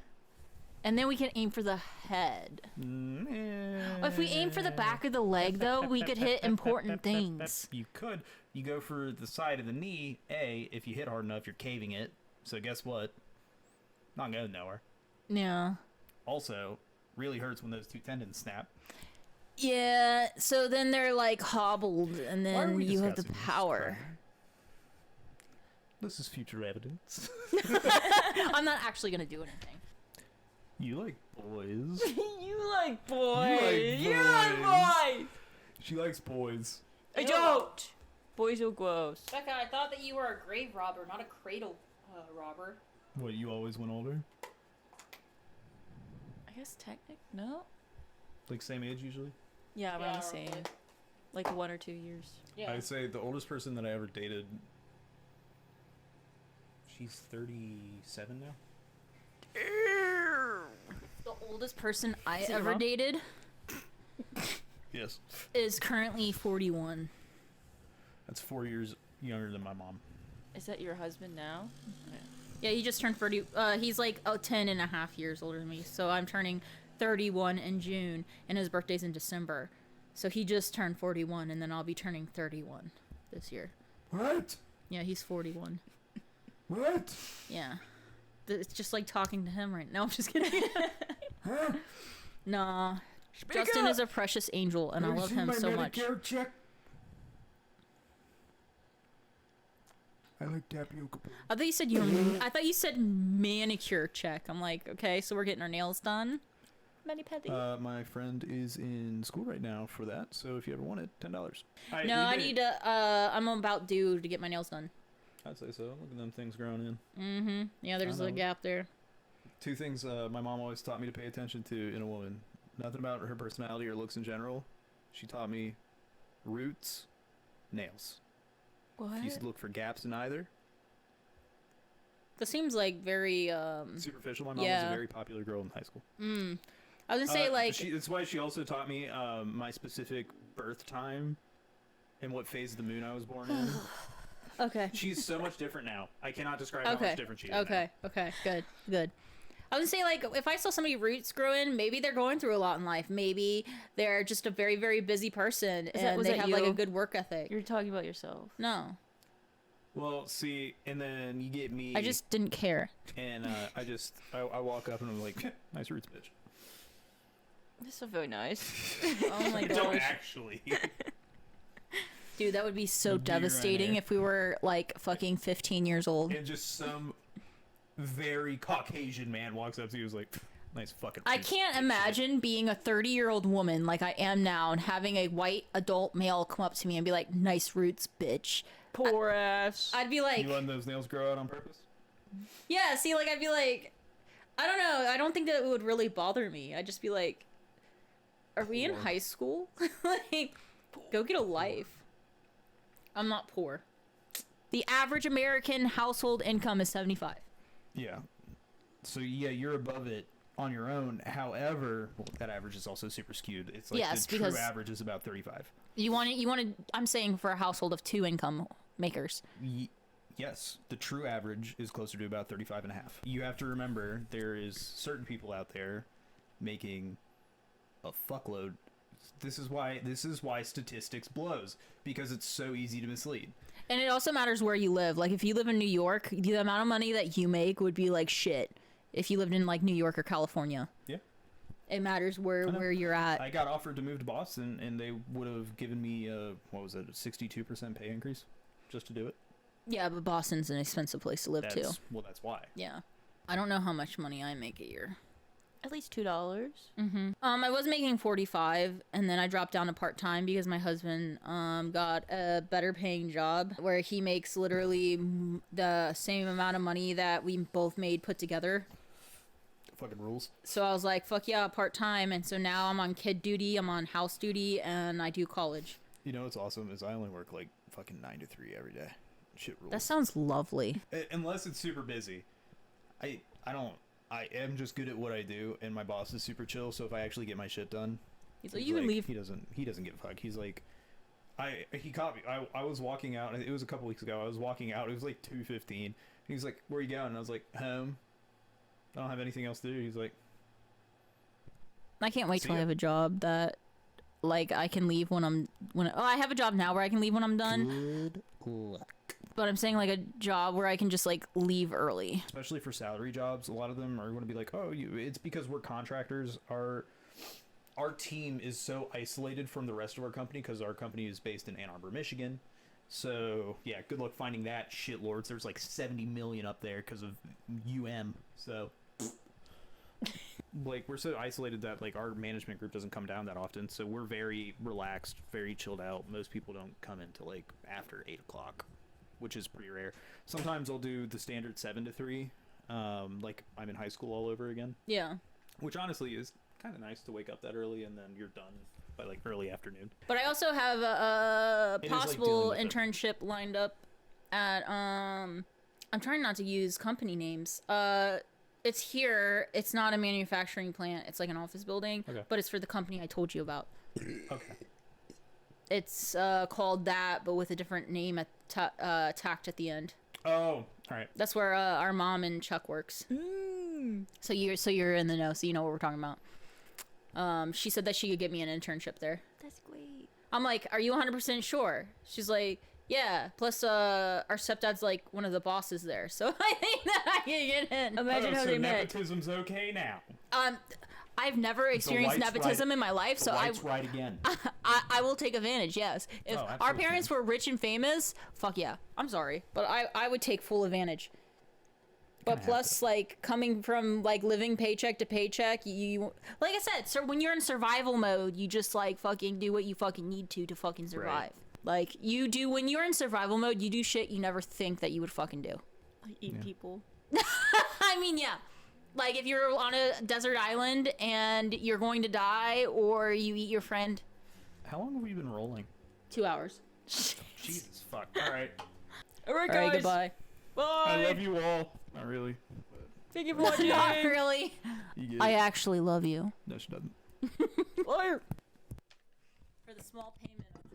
And then we can aim for the head. If we aim for the back of the leg, though, we could hit important things. You could. You go for the side of the knee. If you hit hard enough, you're caving it. So guess what? Not going nowhere. Yeah. Also, really hurts when those two tendons snap. Yeah. So then they're like hobbled, and Why are then we you have the discussing this, power. Brendan? This is future evidence. I'm not actually gonna do anything. You like boys. You like boys. You You like like boys. She likes boys. I don't. Boys are gross. Becca, I thought that you were a grave robber, not a cradle robber. What, you always went older? I guess no. Like same age usually? Yeah, around Yeah, the same. roughly. Like 1 or 2 years. Yeah. I'd say the oldest person that I ever dated, she's 37 now. The oldest person I Is it ever wrong? dated Yes. is currently 41. That's 4 years younger than my mom. Is that your husband now? Yeah, he just turned 30. He's like 10 and a half years older than me. So I'm turning 31 in June, and his birthday's in December. So he just turned 41, and then I'll be turning 31 this year. What? Yeah, he's 41. What? Yeah. It's just like talking to him right now. I'm just kidding. Nah. Justin is a precious angel, and I love him so much. Check? I like tapioca. I thought you said I thought you said manicure check. I'm like, okay, so we're getting our nails done. Many petty. My friend is in school right now for that, so if you ever want it, $10. No, I need to. I'm about due to get my nails done. I'd say so. Look at them things growing in. Mm-hmm. Yeah, there's I a know. gap there. Two things my mom always taught me to pay attention to in a woman. Nothing about her personality or looks in general. She taught me roots, nails. What? If you look for gaps in either. This seems like very Superficial. My mom was yeah. a very popular girl in high school. I was gonna say like That's why she also taught me my specific birth time and what phase of the moon I was born in. okay. She's so much different now. I cannot describe how Okay. much different she is. Okay. Okay. Good. I was gonna say like if I saw somebody roots growing, maybe they're going through a lot in life. Maybe they're just a very very busy person and was they that have like a you? good work ethic. You're talking about yourself. No, Well, see, and then you get me. I just didn't care. And I walk up and I'm like, nice roots, bitch. That's so very nice. Oh my I don't gosh, actually. dude, that would be so You're right devastating there. if we were like fucking 15 years old. And just some very Caucasian man walks up to you and is like, nice fucking I roots, can't bitch." imagine being a 30-year-old woman like I am now and having a white adult male come up to me and be like, "Nice roots, bitch." Poor ass. I'd be like, You letting those nails grow out on purpose? yeah, see, like, I'd be like, I don't know. I don't think that it would really bother me. I'd just be like, are we in Poor. high school? Like, go get a life. I'm not poor. The average American household income is 75. Yeah. So yeah, you're above it on your own. However, well, that average is also super skewed. It's like Yes, the because- true average is about 35. You want to, I'm saying for a household of 2 income makers. Yes, the true average is closer to about 35 and a half. You have to remember there is certain people out there making a fuckload. This is why statistics blows, because it's so easy to mislead. And it also matters where you live. Like, if you live in New York, the amount of money that you make would be like shit if you lived in like New York or California. Yeah. It matters I where know. you're at. I got offered to move to Boston, and they would have given me a 62% pay increase just to do it. Yeah, but Boston's an expensive place to live too. That's why. Yeah. I don't know how much money I make a year. At least $2. I was making 45 and then I dropped down to part-time because my husband got a better paying job where he makes literally the same amount of money that we both made put together. Fucking rules. So I was like, fuck yeah, part-time. And so now I'm on kid duty, I'm on house duty, and I do college. You know what's awesome is I only work like fucking 9 to 3 every day. Shit rules. That sounds lovely. Unless it's super busy. I am just good at what I do, and my boss is super chill, so if I actually get my shit done, He's like, you can leave. He doesn't give a fuck. He's like, he caught me. I was walking out. It was a couple weeks ago. I was walking out. It was like 2:15. He's like, "Where are you going?" And I was like, "Home. I don't have anything else to do." He's like, I can't wait See till I ya. have a job that, like, I can leave I have a job now where I can leave when I'm done. "Good luck." But I'm saying like a job where I can just like leave early. Especially for salary jobs, a lot of them are going to be like, "Oh, it's because we're contractors. Our team is so isolated from the rest of our company because our company is based in Ann Arbor, Michigan. So yeah, good luck finding that shit lords. There's like 70 million up there because of UM. So like we're so isolated that like our management group doesn't come down that often, so we're very relaxed, very chilled out. Most people don't come until like after 8 o'clock, which is pretty rare. Sometimes I'll do the standard 7 to 3, like I'm in high school all over again, Yeah. which honestly is kind of nice to wake up that early and then you're done by like early afternoon. But I also have a It is like possible dealing with it. internship lined up at I'm trying not to use company names. It's here. It's not a manufacturing plant. It's like an office building, Okay. but it's for the company I told you about. Okay. It's called that, but with a different name tacked at the end. Oh, all right. That's where our mom and Chuck works. So you're in the know, so you know what we're talking about. She said that she could get me an internship there. That's great. I'm like, are you 100% sure? She's like, yeah. Plus, our stepdad's like one of the bosses there, so I think that I can get in. Imagine how so they met. nepotism's okay now. I've never experienced lights nepotism right- in my life, so I right again. I will take advantage. Yes, if Oh, our absolutely. parents were rich and famous, fuck yeah. I'm sorry, but I would take full advantage. But Gonna have plus, like coming from like living paycheck to paycheck, you like I said, so when you're in survival mode, you just like fucking do what you fucking need to fucking survive. Right. Like you do when you're in survival mode, you do shit you never think that you would fucking do. Eat Yeah. people. I mean, yeah. Like if you're on a desert island and you're going to die, or you eat your friend. How long have we been rolling? 2 hours. Jesus fuck. All right. All right, All right, goodbye. Bye. I love you all. Not really. Thank you for watching. Not really. You get I it. actually love you. No, she doesn't. For the small payment of